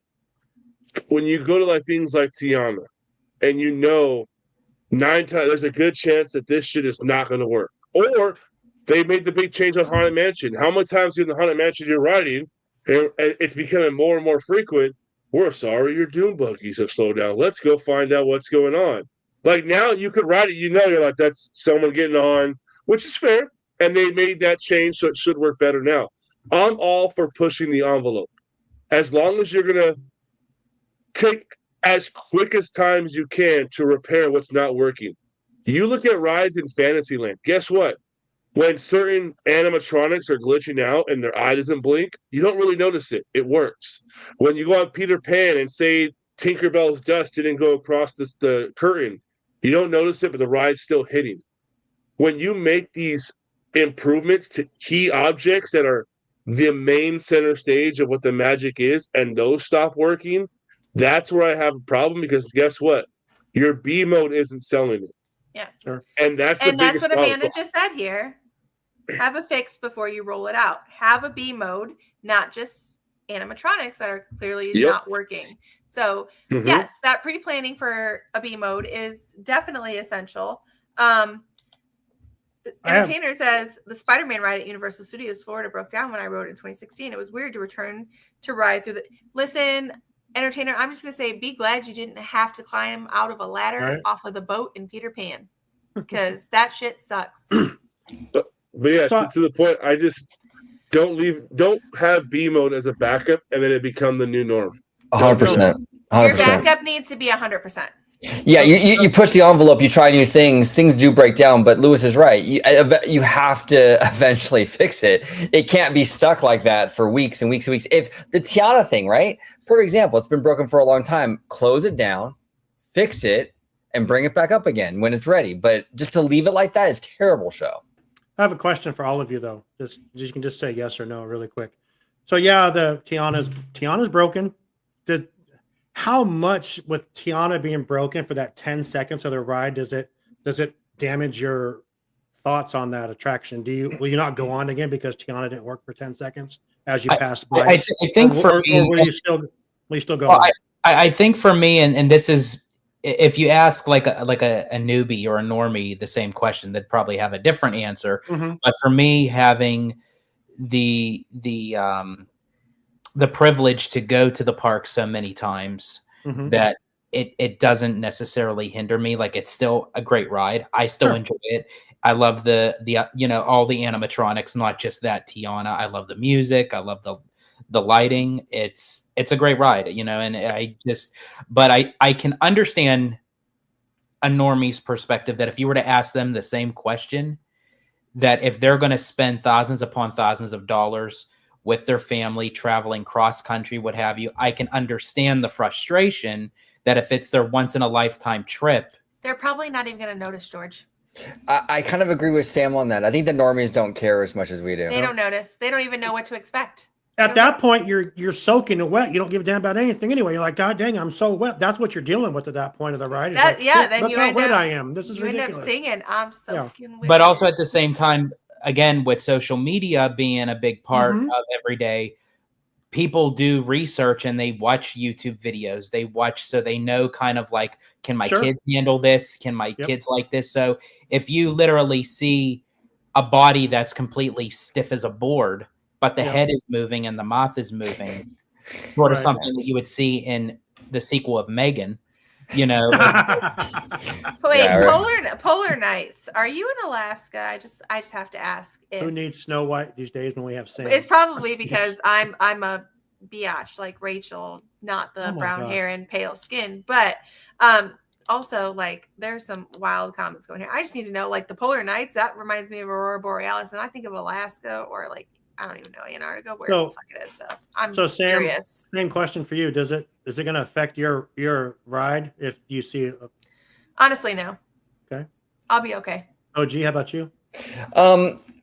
when you go to like things like Tiana, and you know 9 times there's a good chance that this shit is not going to work. Or they made the big change on Haunted Mansion. How many times in the Haunted Mansion you're riding, and it's becoming more and more frequent? We're sorry, your dune buggies have slowed down. Let's go find out what's going on. Like now you could ride it, you're like, that's someone getting on, which is fair. And they made that change, so it should work better now. I'm all for pushing the envelope. As long as you're going to take as quick as time as you can to repair what's not working. You look at rides in Fantasyland. Guess what? When certain animatronics are glitching out and their eye doesn't blink, you don't really notice it. It works. When you go on Peter Pan and say Tinkerbell's dust didn't go across the curtain, you don't notice it, but the ride's still hitting. When you make these improvements to key objects that are the main center stage of what the magic is, and those stop working, that's where I have a problem, because guess what? Your B mode isn't selling it. Yeah. Sure. And that's what Amanda just said here. Have a fix before you roll it out. Have a B mode, not just animatronics that are clearly not working. So yes, that pre-planning for a B mode is definitely essential. Entertainer says the Spider-Man ride at Universal Studios Florida broke down when I rode it in 2016. It was weird to return to ride through the. Listen, Entertainer, I'm just gonna say, be glad you didn't have to climb out of a ladder off of the boat in Peter Pan, because that shit sucks. But yeah, to the point, I just don't have B mode as a backup, and then it become the new norm. 100%. Your backup needs to be 100%. Yeah, you push the envelope, you try new things do break down, but Lewis is right. You have to eventually fix it. It can't be stuck like that for weeks and weeks and weeks. If the Tiana thing, right? For example, it's been broken for a long time. Close it down, fix it, and bring it back up again when it's ready. But just to leave it like that is terrible show. I have a question for all of you, though. Just you can just say yes or no really quick. So yeah, the Tiana's broken. How much with Tiana being broken for that 10 seconds of the ride does it damage your thoughts on that attraction? Will you not go on again because Tiana didn't work for 10 seconds as you passed by? I think for me, or will you still go on? I think for me, and this is, if you ask like a newbie or a normie the same question, they'd probably have a different answer. But for me, having the privilege to go to the park so many times that it doesn't necessarily hinder me. Like, it's still a great ride. I still enjoy it. I love the all the animatronics, not just that Tiana. I love the music. I love the lighting. It's a great ride, and I can understand a normie's perspective that if you were to ask them the same question, that if they're going to spend thousands upon thousands of dollars with their family traveling cross country, what have you, I can understand the frustration that if it's their once in a lifetime trip, they're probably not even going to notice, George. I kind of agree with Sam on that. I think the normies don't care as much as we do. They don't notice. They don't even know what to expect. At that point, you're soaking it wet. You don't give a damn about anything anyway. You're like, God dang, I'm so wet. That's what you're dealing with at that point of the ride. That, like, yeah, then look you how end wet up, I am. This is you ridiculous. end up singing, I'm soaking wet. but also at the same time, again, with social media being a big part of every day, people do research and they watch YouTube videos. They watch so they know kind of like, can my kids handle this? Can my kids like this? So if you literally see a body that's completely stiff as a board, but the head is moving and the mouth is moving, sort of something that you would see in the sequel of Megan, you know. Wait, Polar Nights. Are you in Alaska? I just have to ask. Who needs Snow White these days when we have Sam? It's probably because I'm a biatch like Rachel, not the brown hair and pale skin. But also, like, there's some wild comments going here. I just need to know, like, the Polar Nights, that reminds me of Aurora Borealis, and I think of Alaska or like, I don't even know, Antarctica, where the fuck it is. So I'm curious. Sam, same question for you. Is it going to affect your ride if you see it? Honestly, no. Okay. I'll be okay. OG, how about you?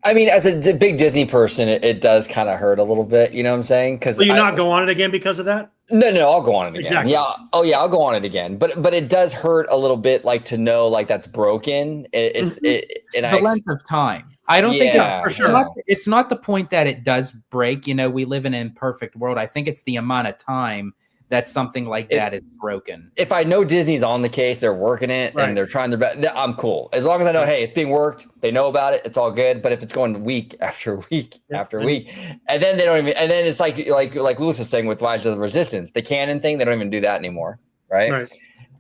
I mean, as a big Disney person, it does kind of hurt a little bit. You know what I'm saying? Because will you not go on it again because of that? No, I'll go on it again. Exactly. Yeah. Oh yeah, I'll go on it again. But it does hurt a little bit, like, to know, like, that's broken. The length of time. I don't think it's for sure. It's not the point that it does break. You know, we live in an imperfect world. I think it's the amount of time that something like that is broken. If I know Disney's on the case, they're working it and they're trying their best, I'm cool. As long as I know, hey, it's being worked, they know about it, it's all good. But if it's going week after week after week, and then they don't even, and then it's like Lewis was saying with Rise of the Resistance, the canon thing, they don't even do that anymore, right?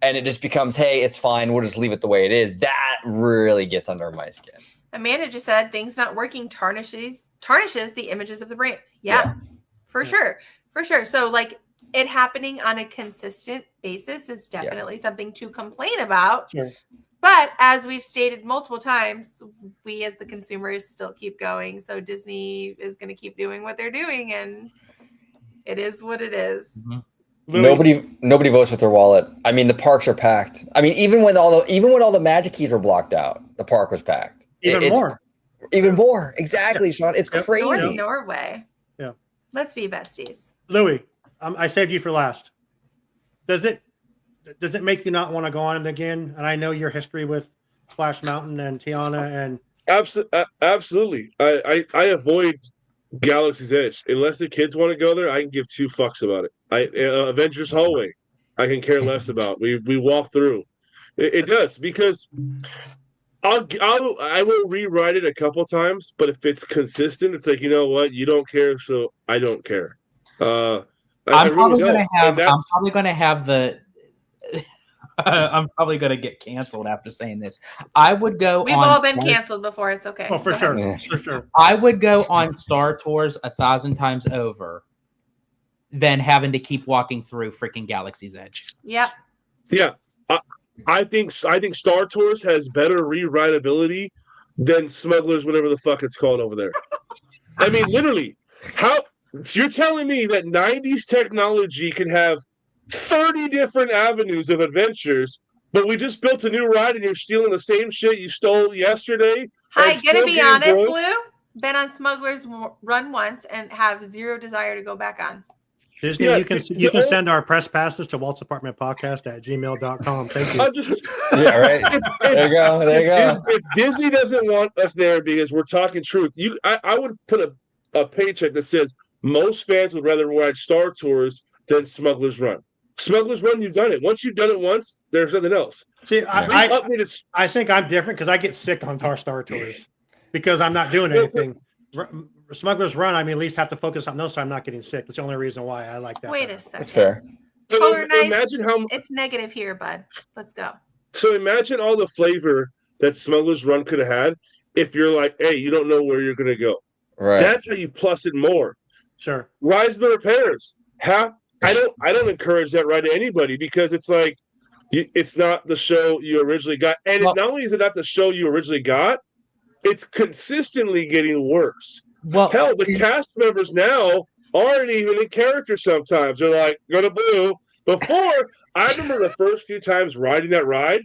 And it just becomes, hey, it's fine, we'll just leave it the way it is. That really gets under my skin. Amanda just said things not working tarnishes the images of the brain. Yeah. For sure. So, like, it happening on a consistent basis is definitely something to complain about. Sure. But as we've stated multiple times, we as the consumers still keep going. So Disney is going to keep doing what they're doing, and it is what it is. Nobody votes with their wallet. I mean, the parks are packed. I mean, even when all the Magic Keys were blocked out, the park was packed. Even more. Exactly, Sean. It's crazy. Norway. Yeah. Let's be besties. Louis, I saved you for last. Does it make you not want to go on it again? And I know your history with Splash Mountain and Tiana and absolutely. I avoid Galaxy's Edge unless the kids want to go there. I can give two fucks about it. Avengers Hallway, I can care less about. We walk through. It does because I will rewrite it a couple times, but if it's consistent, it's like, you know what, you don't care, so I don't care. I'm probably going to get canceled after saying this. I would go. We've all been canceled before. It's okay. Oh, for sure. I would go on Star Tours 1,000 times over than having to keep walking through freaking Galaxy's Edge. Yep. Yeah. I think Star Tours has better rewritability than Smugglers, whatever the fuck it's called over there. I mean, literally, how you're telling me that 90s technology can have 30 different avenues of adventures, but we just built a new ride and you're stealing the same shit you stole yesterday? Hi, gonna be honest, Lou. Been on Smugglers Run once and have zero desire to go back on. Disney, you can send our press passes to Walt's Apartment Podcast at gmail.com. Thank you. There you go. If Disney doesn't want us there because we're talking truth, I would put a paycheck that says most fans would rather ride Star Tours than Smugglers Run. Smugglers Run, you've done it. Once you've done it once, there's nothing else. See, I think I'm different because I get sick on Star Tours because I'm not doing anything. Smugglers Run, I mean, at least have to focus on something else so I'm not getting sick. That's the only reason why I like that. Wait a second. That's fair. So imagine how it's negative here, bud. Let's go. So imagine all the flavor that Smugglers Run could have had if you're like, hey, you don't know where you're going to go. Right. That's how you plus it more. Sure. Rise of the Repairs. I don't encourage that ride to anybody because it's like, It's not the show you originally got. And not only is it not the show you originally got, it's consistently getting worse. Hell, the cast members now aren't even in character sometimes. They're like, go to Blue. Before, I remember the first few times riding that ride,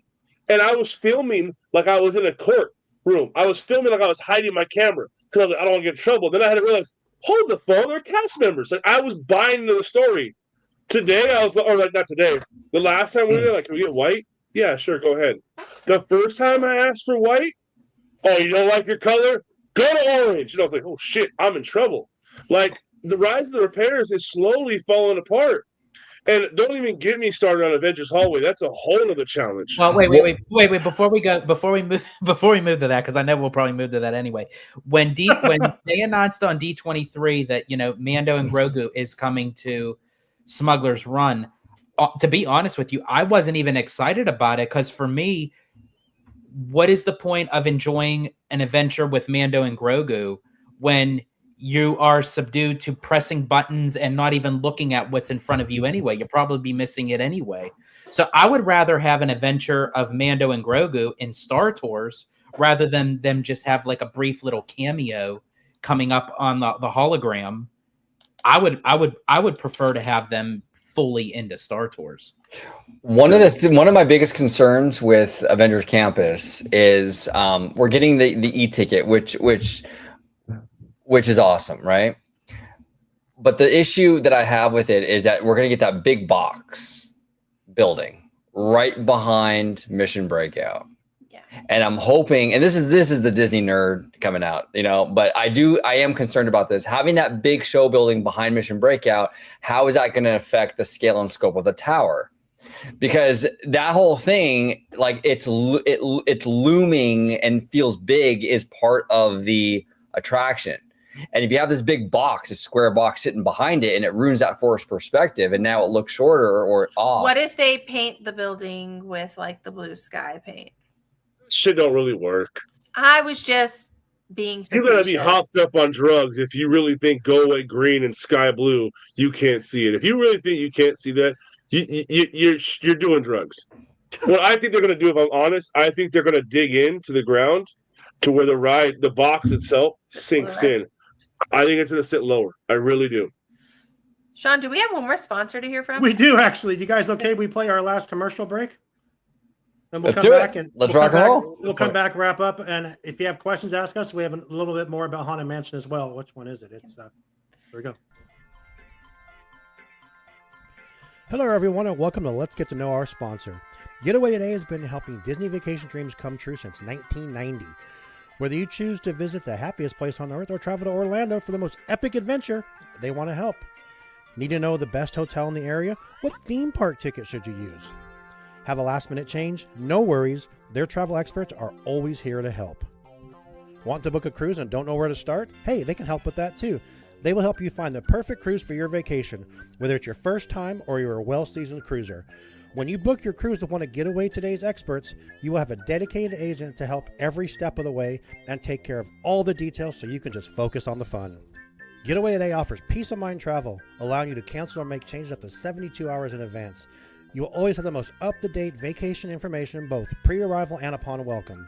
and I was filming like I was in a courtroom. I was filming like I was hiding my camera because I was like, I don't want to get in trouble. Then I had to realize, hold the phone, they're cast members. Like, I was buying into the story. Today, I was, or like, not today. The last time we were there, like, can we get white? Yeah, sure, go ahead. The first time I asked for white, oh, you don't like your color? Go to orange. And I was like, oh, shit, I'm in trouble. Like, the Rise of the Repairs is slowly falling apart. And don't even get me started on Avengers Hallway. That's a whole other challenge. Well, wait. Before we move to that, because I know we'll probably move to that anyway. When they announced on D23 that, you know, Mando and Grogu is coming to Smuggler's Run, to be honest with you, I wasn't even excited about it, because for me, what is the point of enjoying an adventure with Mando and Grogu when you are subdued to pressing buttons and not even looking at what's in front of you anyway? You'll probably be missing it anyway. So I would rather have an adventure of Mando and Grogu in Star Tours rather than them just have like a brief little cameo coming up on the hologram. I would prefer to have them fully into Star Tours. One of my biggest concerns with Avengers Campus is we're getting the e-ticket, which is awesome, right? But the issue that I have with it is that we're going to get that big box building right behind Mission Breakout. Yeah. And I'm hoping, and this is the Disney nerd coming out, you know, but I am concerned about this. Having that big show building behind Mission Breakout, how is that going to affect the scale and scope of the tower? Because that whole thing, like it's looming and feels big, is part of the attraction. And if you have this big box, a square box sitting behind it, and it ruins that forest perspective, and now it looks shorter or off. What if they paint the building with like the blue sky paint? Shit don't really work. I was just being facetious. You're gonna be hopped up on drugs if you really think go away green and sky blue, you can't see it. If you really think you can't see that, you're doing drugs. What I think they're gonna do, if I'm honest, I think they're gonna dig into the ground to where the box itself sinks in. I think it's going to sit lower. I really do. Sean, do we have one more sponsor to hear from? We do, actually. You guys okay? We play our last commercial break? Then we'll Let's come do back it. and Let's rock and roll. We'll come back, wrap up, and if you have questions, ask us. We have a little bit more about Haunted Mansion as well. Which one is it? It's here we go. Hello, everyone, and welcome to Let's Get to Know Our Sponsor. Getaway Today has been helping Disney vacation dreams come true since 1990. Whether you choose to visit the happiest place on earth or travel to Orlando for the most epic adventure, they want to help. Need to know the best hotel in the area? What theme park ticket should you use? Have a last minute change? No worries. Their travel experts are always here to help. Want to book a cruise and don't know where to start? Hey, they can help with that too. They will help you find the perfect cruise for your vacation, whether it's your first time or you're a well-seasoned cruiser. When you book your cruise with one of Getaway Today's experts, you will have a dedicated agent to help every step of the way and take care of all the details so you can just focus on the fun. Getaway Today offers peace of mind travel, allowing you to cancel or make changes up to 72 hours in advance. You will always have the most up-to-date vacation information both pre-arrival and upon welcome.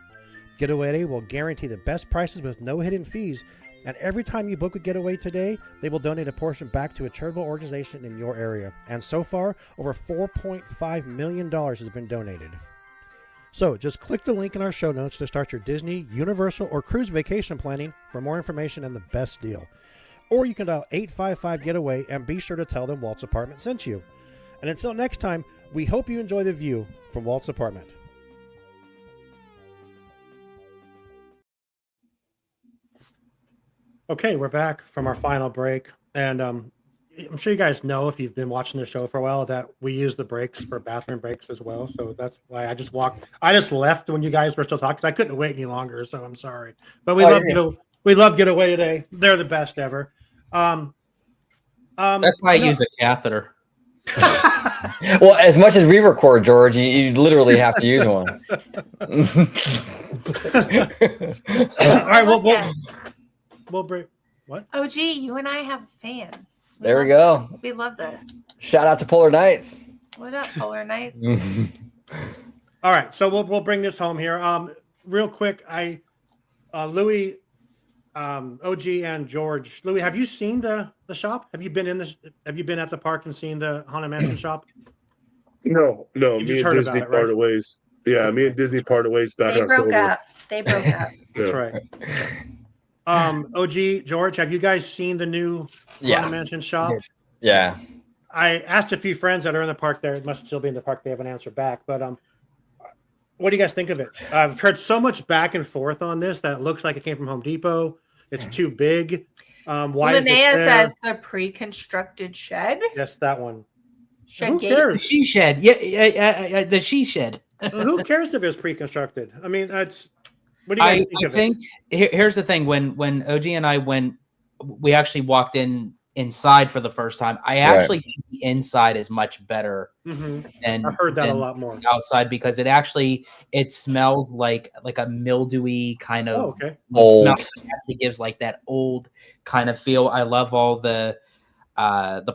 Getaway Today will guarantee the best prices with no hidden fees, and every time you book with Getaway Today, they will donate a portion back to a charitable organization in your area. And so far, over $4.5 million has been donated. So just click the link in our show notes to start your Disney, Universal, or cruise vacation planning for more information and the best deal. Or you can dial 855-GETAWAY and be sure to tell them Walt's Apartment sent you. And until next time, we hope you enjoy the view from Walt's Apartment. Okay, we're back from our final break, and I'm sure you guys know, if you've been watching the show for a while, that we use the breaks for bathroom breaks as well. So that's why I just left when you guys were still talking, because I couldn't wait any longer. So I'm sorry, but we love Getaway Today. They're the best ever. That's why I use a catheter. Well, as much as we record, George, you literally have to use one. All right, we'll break. What? Oh, gee, you and I have a fan. There we go. We love this. Shout out to Polar Nights. What up, Polar Nights? All right, so we'll bring this home here. Real quick, Louis, OG, and George. Louis, have you seen the shop? Have you been at the park and seen the Haunted Mansion shop? No. You Me just and heard Disney about it, right? parted ways. Yeah, me and Disney parted ways back They in broke October. up. They broke up. That's right. OG, George, have you guys seen the new Haunted Mansion shop? Yeah. I asked a few friends that are in the park there. It must still be in the park. They haven't answered back. But what do you guys think of it? I've heard so much back and forth on this that it looks like it came from Home Depot. It's too big. Why is it Linnea there? says the pre-constructed shed. Yes, that one. Shed Who gate. cares? The she shed. Yeah, the she shed. Who cares if it's pre-constructed? I mean, that's. What do you guys think of it? Here's the thing: when OG and I went, we actually walked inside for the first time. I actually think the inside is much better. Mm-hmm. I've heard that a lot more outside because it smells like a mildewy kind of old smell. It actually gives like that old kind of feel. I love all the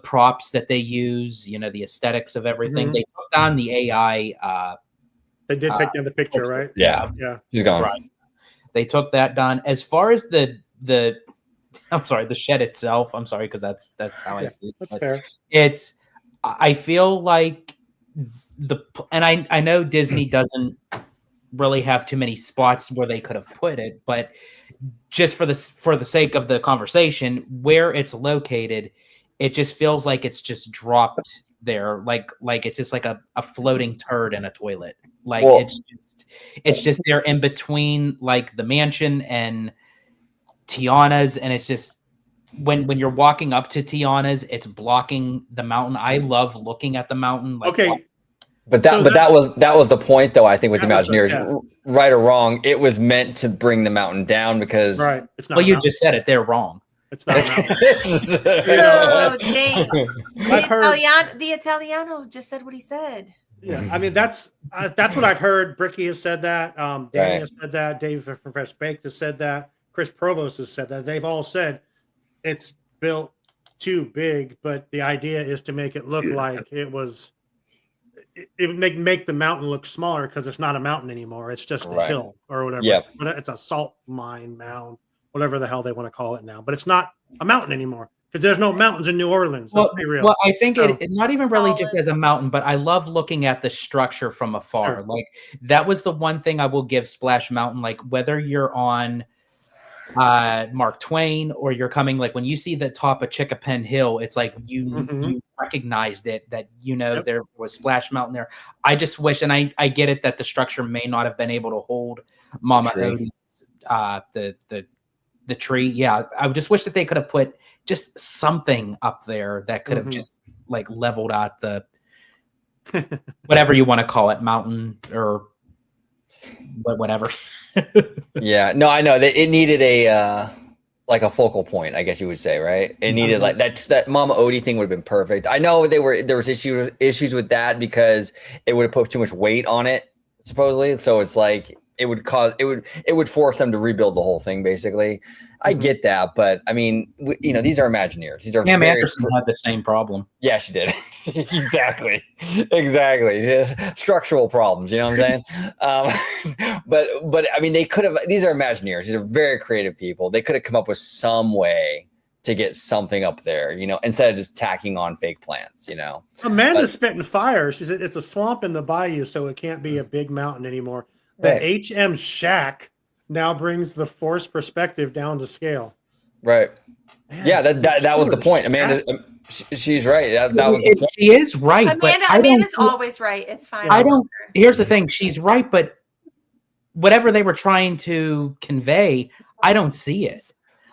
props that they use. You know, the aesthetics of everything. Mhm. They took down the AI. They did take down the picture, right? Yeah. She's gone. Right. They took that down. As far as the I'm sorry, the shed itself. I'm sorry because that's how I see it. That's but fair. I feel like and I know Disney doesn't really have too many spots where they could have put it, but just for the sake of the conversation, where it's located, it just feels like it's just dropped there, like it's just like a floating turd in a toilet. Like it's just there in between like the mansion and Tiana's, and it's just when you're walking up to Tiana's, it's blocking the mountain. I love looking at the mountain. Like, okay. But that was the point, though. I think with the Imagineers, right or wrong, it was meant to bring the mountain down because. Right. It's not. Well, you just said it. They're wrong. It's not. The Italiano just said what he said. Yeah, I mean that's what I've heard. Bricky has said that. Danny has said that. Dave from Fresh Baked has said that. Chris Provost has said that. They've all said it's built too big, but the idea is to make it look like it was. It would make the mountain look smaller because it's not a mountain anymore. It's just a hill or whatever. Yep. It's a salt mine mound, whatever the hell they want to call it now. But it's not a mountain anymore because there's no mountains in New Orleans. Let's be real. Well, I think it not even really just as a mountain, but I love looking at the structure from afar. Sure. Like that was the one thing I will give Splash Mountain. Like whether you're on Mark Twain or you're coming, like when you see the top of Chickapin Hill, it's like you recognized it, that there was Splash Mountain there. I just wish, and I get it that the structure may not have been able to hold Mama Odie's the tree. Yeah, I just wish that they could have put just something up there that could have just like leveled out the whatever you want to call it, mountain or whatever. Yeah, no, I know that it needed a like a focal point, I guess you would say, right? It needed like that Mama Odie thing would have been perfect. I know there was issues with that because it would have put too much weight on it, supposedly. So it's like it would force them to rebuild the whole thing, basically. I get that, but I mean, these are Imagineers. These are Pam Anderson had the same problem. Yeah, she did. Exactly. Just structural problems. You know what I'm saying? But I mean, they could have. These are Imagineers. These are very creative people. They could have come up with some way to get something up there, instead of just tacking on fake plants. Amanda's spitting fire. She said it's a swamp in the bayou, so it can't be a big mountain anymore. The HM Shack now brings the force perspective down to scale. Right. Man, yeah, that was the point. Amanda, she's right. That was the point. She is right. Amanda's always right. It's fine. Here's the thing. She's right, but whatever they were trying to convey, I don't see it.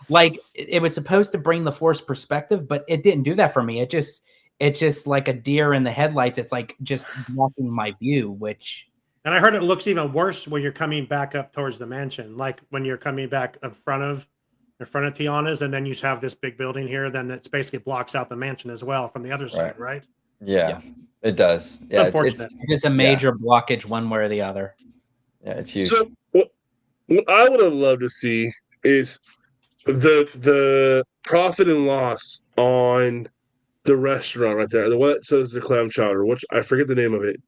Like it was supposed to bring the force perspective, but it didn't do that for me. It's just like a deer in the headlights. It's like just blocking my view, which. And I heard it looks even worse when you're coming back up towards the mansion, like when you're coming back in front of Tiana's, and then you have this big building here, then that basically blocks out the mansion as well from the other side, right? Yeah, it does. Yeah, unfortunate. It's a major blockage one way or the other. Yeah, it's huge. So what I would have loved to see is the profit and loss on the restaurant right there. The one that says the clam chowder, which I forget the name of it.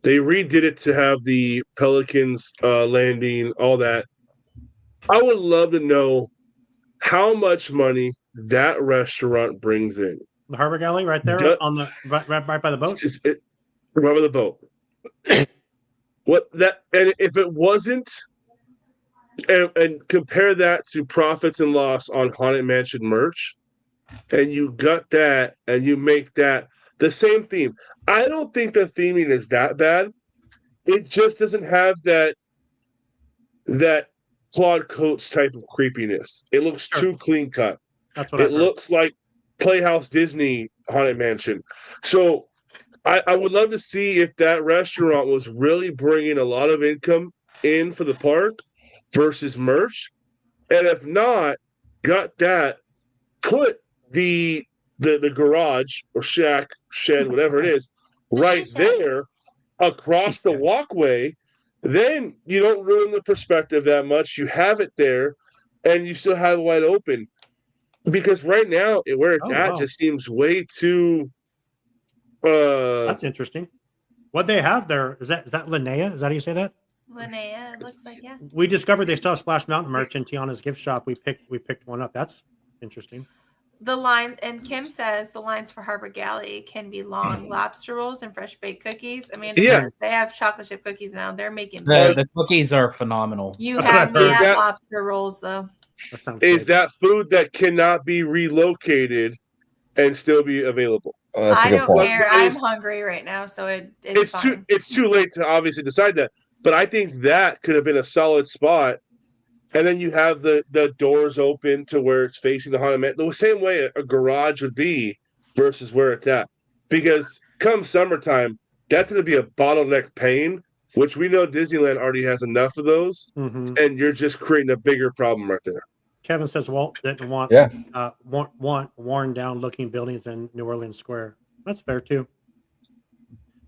They redid it to have the Pelicans landing, all that. I would love to know how much money that restaurant brings in. The Harbor Galley, right there on the right by the boat. Right by the boat. What that, and if it wasn't, and compare that to profits and loss on Haunted Mansion merch, and you got that, and you make that the same theme. I don't think the theming is that bad. It just doesn't have that Claude Coates type of creepiness. It looks too clean cut. That's what it looks like Playhouse Disney Haunted Mansion. So I would love to see if that restaurant was really bringing a lot of income in for the park versus merch. And if not, got that, put the garage or shack, shed, whatever it is, right there across the walkway. Then you don't ruin the perspective that much. You have it there, and you still have it wide open. Because right now, where it's at just seems way too. That's interesting. What they have there is that Linnea? Is that how you say that? Linnea, it looks like, yeah. We discovered they still have Splash Mountain merch in Tiana's gift shop. We picked one up. That's interesting. The line, and Kim says the lines for Harbor Galley can be long lobster rolls and fresh baked cookies. I mean, Yeah. they have chocolate chip cookies now. They're making The cookies are phenomenal. You have me at lobster rolls though. Is that food that cannot be relocated and still be available? I don't care. I'm hungry right now, so it's fine. It's too late to obviously decide that. But I think that could have been a solid spot. And then you have the doors open to where it's facing the Haunted Mansion, the same way a garage would be versus where it's at. Because come summertime, that's going to be a bottleneck pain, which we know Disneyland already has enough of those, and you're just creating a bigger problem right there. Kevin says Walt didn't want worn down looking buildings in New Orleans Square. That's fair too.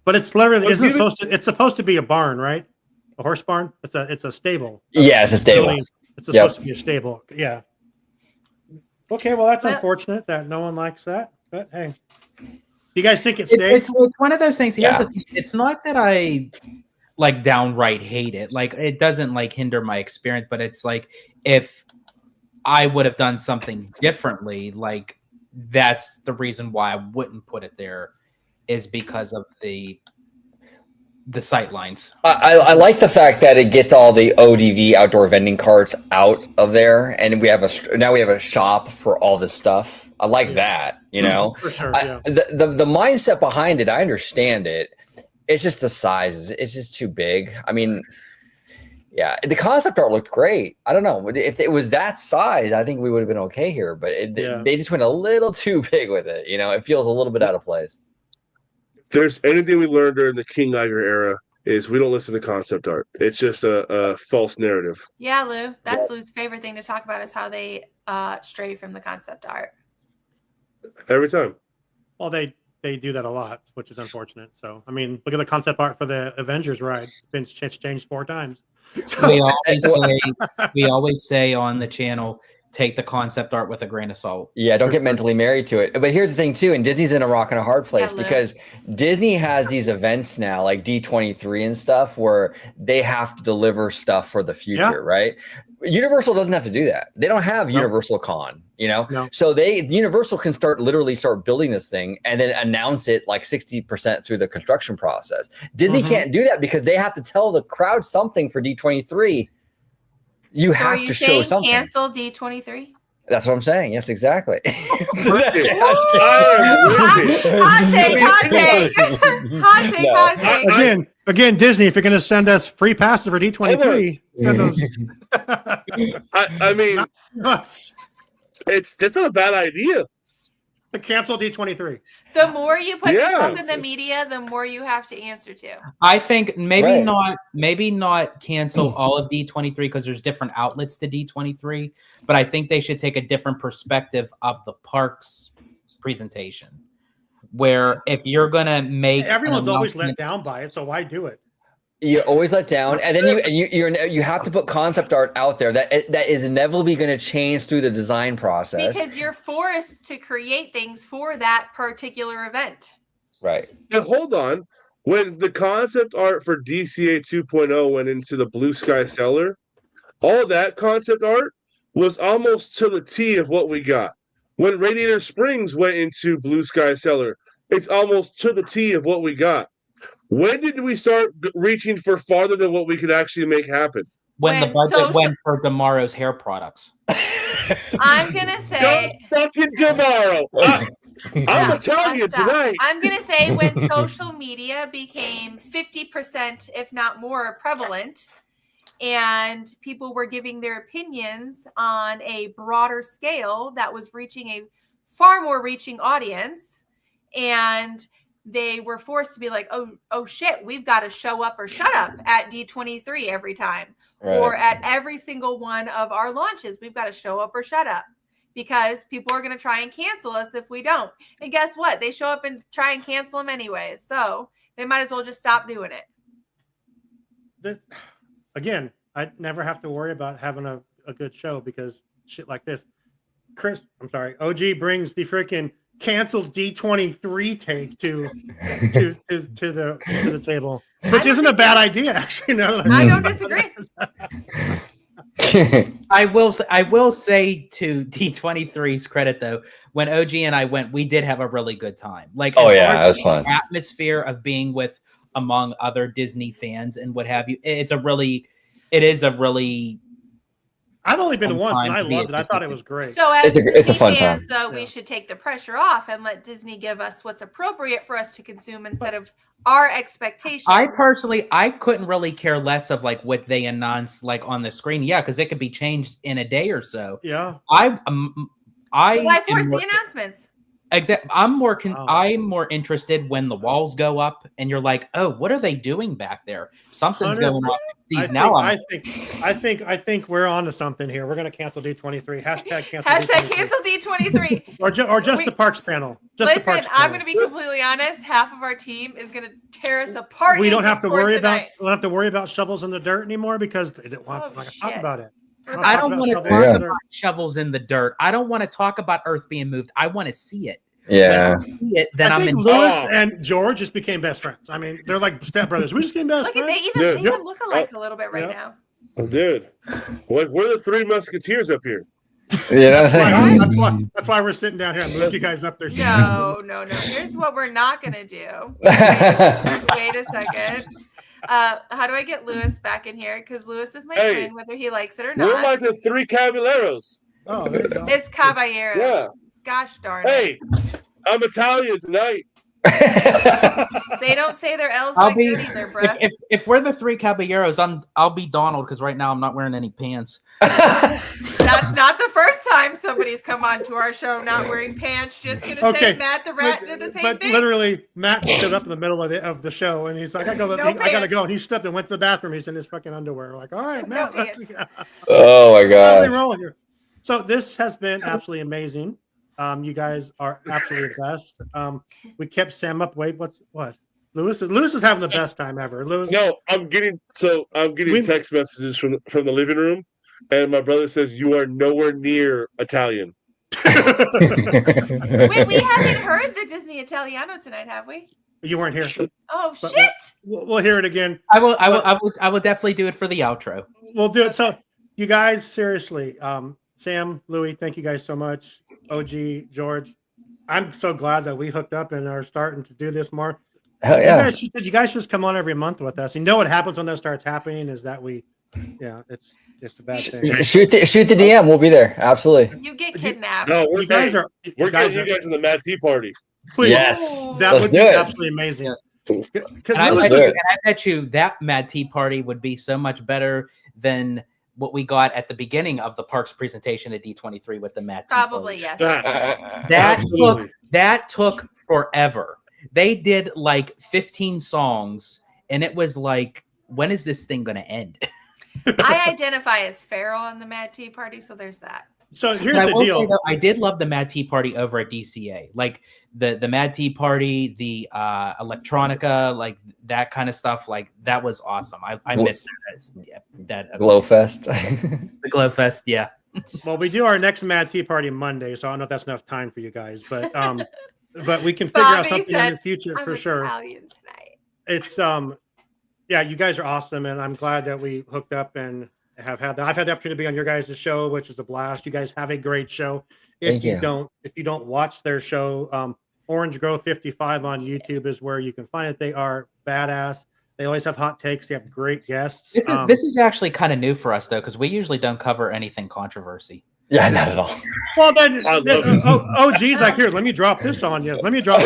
But it's literally it's supposed to be a barn, right? A horse barn. It's a stable. Yeah, it's a stable. It's supposed to be a stable. Yeah. Okay, well that's unfortunate that no one likes that. But hey, you guys think it stays? It's one of those things. It's not that I like downright hate it. Like it doesn't like hinder my experience, but it's like if I would have done something differently, like that's the reason why I wouldn't put it there, is because of the sight lines. I like the fact that it gets all the ODV outdoor vending carts out of there, and we have a shop for all this stuff. I like that, you know. For sure, the mindset behind it, I understand it. It's just the size. It's just too big. I mean, yeah, the concept art looked great. I don't know if it was that size. I think we would have been okay here, but they just went a little too big with it. You know, it feels a little bit out of place. If there's anything we learned during the King Iger era is we don't listen to concept art. It's just a false narrative. Yeah, Lou. That's Lou's favorite thing to talk about is how they stray from the concept art. Every time. Well, they do that a lot, which is unfortunate. So, I mean, look at the concept art for the Avengers ride. It's been changed 4 times. So, we always say on the channel, take the concept art with a grain of salt. Yeah, don't get mentally married to it. But here's the thing too, and Disney's in a rock and a hard place because Disney has these events now, like D23 and stuff, where they have to deliver stuff for the future, right? Universal doesn't have to do that. They don't have Universal Con, you know? So Universal can start building this thing and then announce it like 60% through the construction process. Disney can't do that because they have to tell the crowd something for D23. You have to show something. Cancel D23? That's what I'm saying. Yes, exactly. Hot take. Again, Disney, if you're going to send us free passes for D23, send those. I mean, that's not a bad idea. To cancel D23. The more you put yourself in the media, the more you have to answer to. I think maybe not cancel all of D23 because there's different outlets to D23, but I think they should take a different perspective of the park's presentation. Where if you're gonna make everyone's always let down by it, so why do it? You're always let down, and then you have to put concept art out there that is inevitably going to change through the design process because you're forced to create things for that particular event. Right. And hold on, when the concept art for DCA 2.0 went into the Blue Sky Cellar, all that concept art was almost to the T of what we got. When Radiator Springs went into Blue Sky Cellar, it's almost to the T of what we got. When did we start reaching for farther than what we could actually make happen? When the budget went for Damaro's hair products. I'm gonna say fucking Damaro. I'm gonna tell you tonight. I'm gonna say when social media became 50%, if not more, prevalent, and people were giving their opinions on a broader scale that was reaching a far more reaching audience, and they were forced to be like, oh shit, we've got to show up or shut up at D23 every time. Right. Or at every single one of our launches, we've got to show up or shut up because people are going to try and cancel us if we don't. And guess what? They show up and try and cancel them anyways. So they might as well just stop doing it. Again, I never have to worry about having a good show because shit like this. OG brings the freaking canceled D23 take to the table, which isn't a bad idea, actually. No, I don't disagree. I will say to D23's credit though, when OG and I went, we did have a really good time. Like, that was fun. Atmosphere of being with among other Disney fans and what have you. It is a really. I've only been once and I loved it. I thought it was great. So as it's a fun time. So we should take the pressure off and let Disney give us what's appropriate for us to consume instead of our expectations. I couldn't really care less of like what they announce like on the screen. Yeah, because it could be changed in a day or so. Yeah. Why force the announcements? Exactly. I'm more interested when the walls go up and you're like, oh, what are they doing back there? Something's 100%. Going on. See, I think we're on to something here. We're going to cancel D23. Hashtag cancel. Cancel D23. or just the parks panel. I'm going to be completely honest. Half of our team is going to tear us apart. We don't have to worry about shovels in the dirt anymore because they didn't want to talk about it. I don't want to talk about shovels in the dirt. I don't want to talk about Earth being moved. I want to see it. Yeah. I think Lewis and George just became best friends. I mean, they're like stepbrothers. We just became best friends. They even look alike a little bit right now. Oh, dude, we're the three musketeers up here. Yeah, that's why we're sitting down here. I moved you guys up there. No. Here's what we're not gonna do. Wait a second. How do I get Lewis back in here? Because Lewis is my twin, whether he likes it or not. We're like the three caballeros. Oh, there you go. It's caballeros. Yeah. Gosh darn it. Hey, I'm Italian tonight. They don't say their L's like that either, bro. If we're the three caballeros, I'll be Donald because right now I'm not wearing any pants. That's not the first time somebody's come on to our show not wearing pants. Just gonna say Matt the Rat did the same thing. Literally, Matt stood up in the middle of the show and he's like, I gotta go. And he stepped and went to the bathroom. He's in his fucking underwear. We're like, all right, Matt. Oh my god. Rolling here. So this has been absolutely amazing. You guys are absolutely the best. We kept Sam up. Wait, what? Lewis is having the best time ever. Lewis. No, I'm getting text messages from the living room, and my brother says you are nowhere near Italian. Wait, we haven't heard the Disney Italiano tonight, have we? You weren't here. Oh shit! We'll hear it again. I will definitely do it for the outro. We'll do it. So, you guys, seriously, Sam, Louie, thank you guys so much. OG, George, I'm so glad that we hooked up and are starting to do this more. Hell yeah! You guys just come on every month with us. You know what happens when that starts happening is that it's a bad thing. Shoot the DM. We'll be there. Absolutely. You get kidnapped. No, we're getting you guys to the Mad Tea Party. Please. Yes, that would be absolutely amazing. And I bet you that Mad Tea Party would be so much better than what we got at the beginning of the parks presentation at D23 with the Mad Tea Probably, Party. yes. That took forever. They did like 15 songs, and it was like, when is this thing going to end? I identify as feral on the Mad Tea Party, so there's that. So here's the deal. Say, though, I did love the Mad Tea Party over at DCA. Like the Mad Tea Party, the electronica, like that kind of stuff. Like that was awesome. I missed that. Glow Fest. The Glow Fest, yeah. Well, we do our next Mad Tea Party Monday, so I don't know if that's enough time for you guys, but we can figure out something in the future for sure. Italian tonight. it's yeah, you guys are awesome, and I'm glad that we hooked up and have had that. I've had the opportunity to be on your guys' show, which is a blast. You guys have a great show. If you don't watch their show, Orange Grove 55 on YouTube is where you can find it. They are badass. They always have hot takes. They have great guests. This is actually kind of new for us though, because we usually don't cover anything controversy. Yeah, not at all. Well, then, geez, like here, let me drop this on you. Let me drop.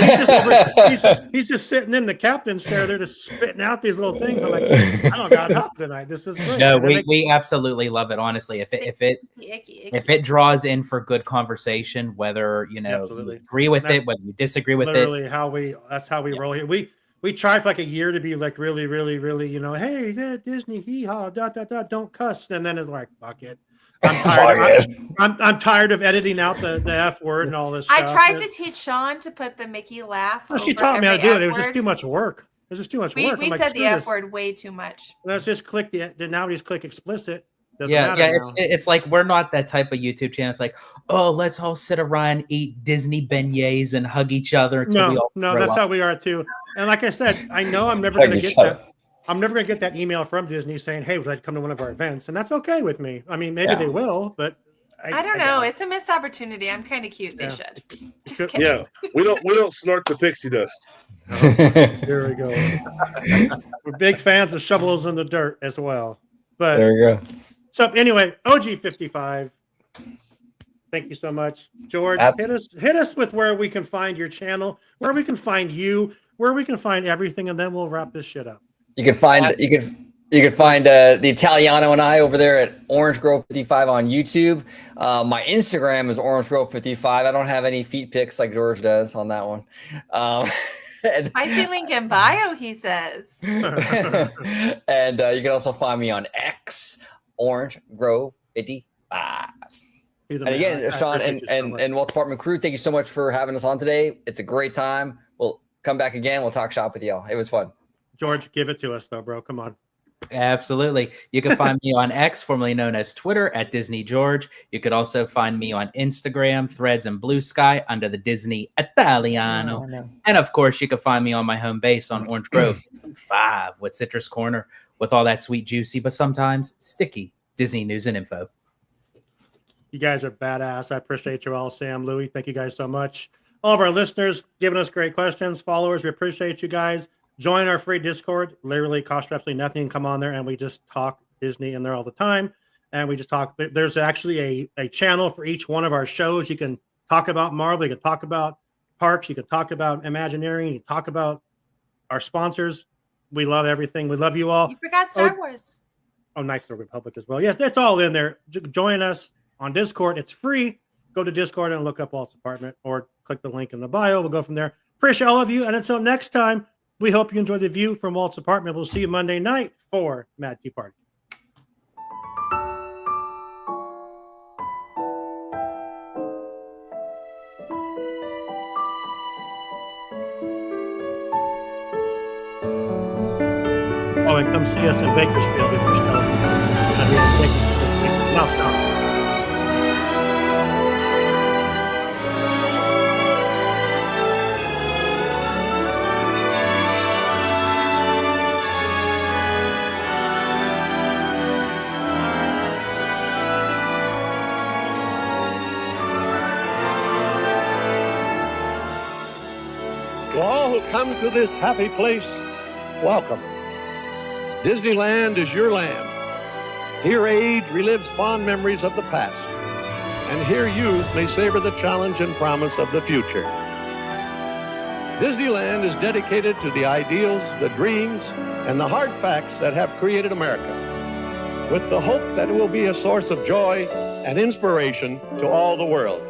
He's just sitting in the captain's chair there, just spitting out these little things. I'm like, I don't got hot tonight. This is great. No, we absolutely love it. Honestly, if it draws in for good conversation, whether you agree with it, whether you disagree with literally it, that's how we roll here. We tried for like a year to be like really, really, really, hey, Disney, hee haw, don't cuss, and then it's like, fuck it. I'm tired of editing out the F word and all this stuff. I tried to teach Sean to put the Mickey laugh. Well, she taught me how to do it. It was just too much work. It was just too much work. We said the F word way too much. Let's just click now we just click explicit. It's like we're not that type of YouTube channel. It's like, oh, let's all sit around, eat Disney beignets, and hug each other. No, that's how we are too. And like I said, I know I'm never going to get that. I'm never going to get that email from Disney saying, hey, would you like to come to one of our events? And that's okay with me. I mean, maybe they will, but I don't know. It's a missed opportunity. I'm kind of cute. They should. Just kidding. Yeah, we don't snort the pixie dust. There we go. We're big fans of shovels in the dirt as well. But there you go. So anyway, OG55. Thank you so much, George. Hit us with where we can find your channel, where we can find you, where we can find everything, and then we'll wrap this shit up. You can find the Italiano and I over there at Orange Grove 55 on YouTube. My Instagram is Orange Grove 55. I don't have any feet pics like George does on that one. Spicy link in bio, he says. And you can also find me on X, Orange Grove 55. And again, Sean and Walt Department crew, thank you so much for having us on today. It's a great time. We'll come back again. We'll talk shop with y'all. It was fun. George, give it to us though, bro. Come on. Absolutely. You can find me on X, formerly known as Twitter, at Disney George. You could also find me on Instagram, Threads, and Blue Sky under the Disney Italiano. And of course, you can find me on my home base on Orange Grove 5 with Citrus Corner with all that sweet, juicy, but sometimes sticky Disney news and info. You guys are badass. I appreciate you all. Sam, Louie, thank you guys so much. All of our listeners giving us great questions, followers, we appreciate you guys. Join our free Discord. Literally costs absolutely nothing. Come on there and we just talk Disney in there all the time. And we just talk. There's actually a channel for each one of our shows. You can talk about Marvel. You can talk about parks. You can talk about Imagineering. You can talk about our sponsors. We love everything. We love you all. You forgot Star Wars. Oh, Knights of the Republic as well. Yes, that's all in there. Join us on Discord. It's free. Go to Discord and look up Walt's Apartment or click the link in the bio. We'll go from there. Appreciate all of you. And until next time, we hope you enjoy the view from Walt's Apartment. We'll see you Monday night for Mad Tea Party. Oh, and come see us in Bakersfield if you're still now stop. To all who come to this happy place, welcome. Disneyland is your land. Here age relives fond memories of the past, and here youth may savor the challenge and promise of the future. Disneyland is dedicated to the ideals, the dreams, and the hard facts that have created America, with the hope that it will be a source of joy and inspiration to all the world.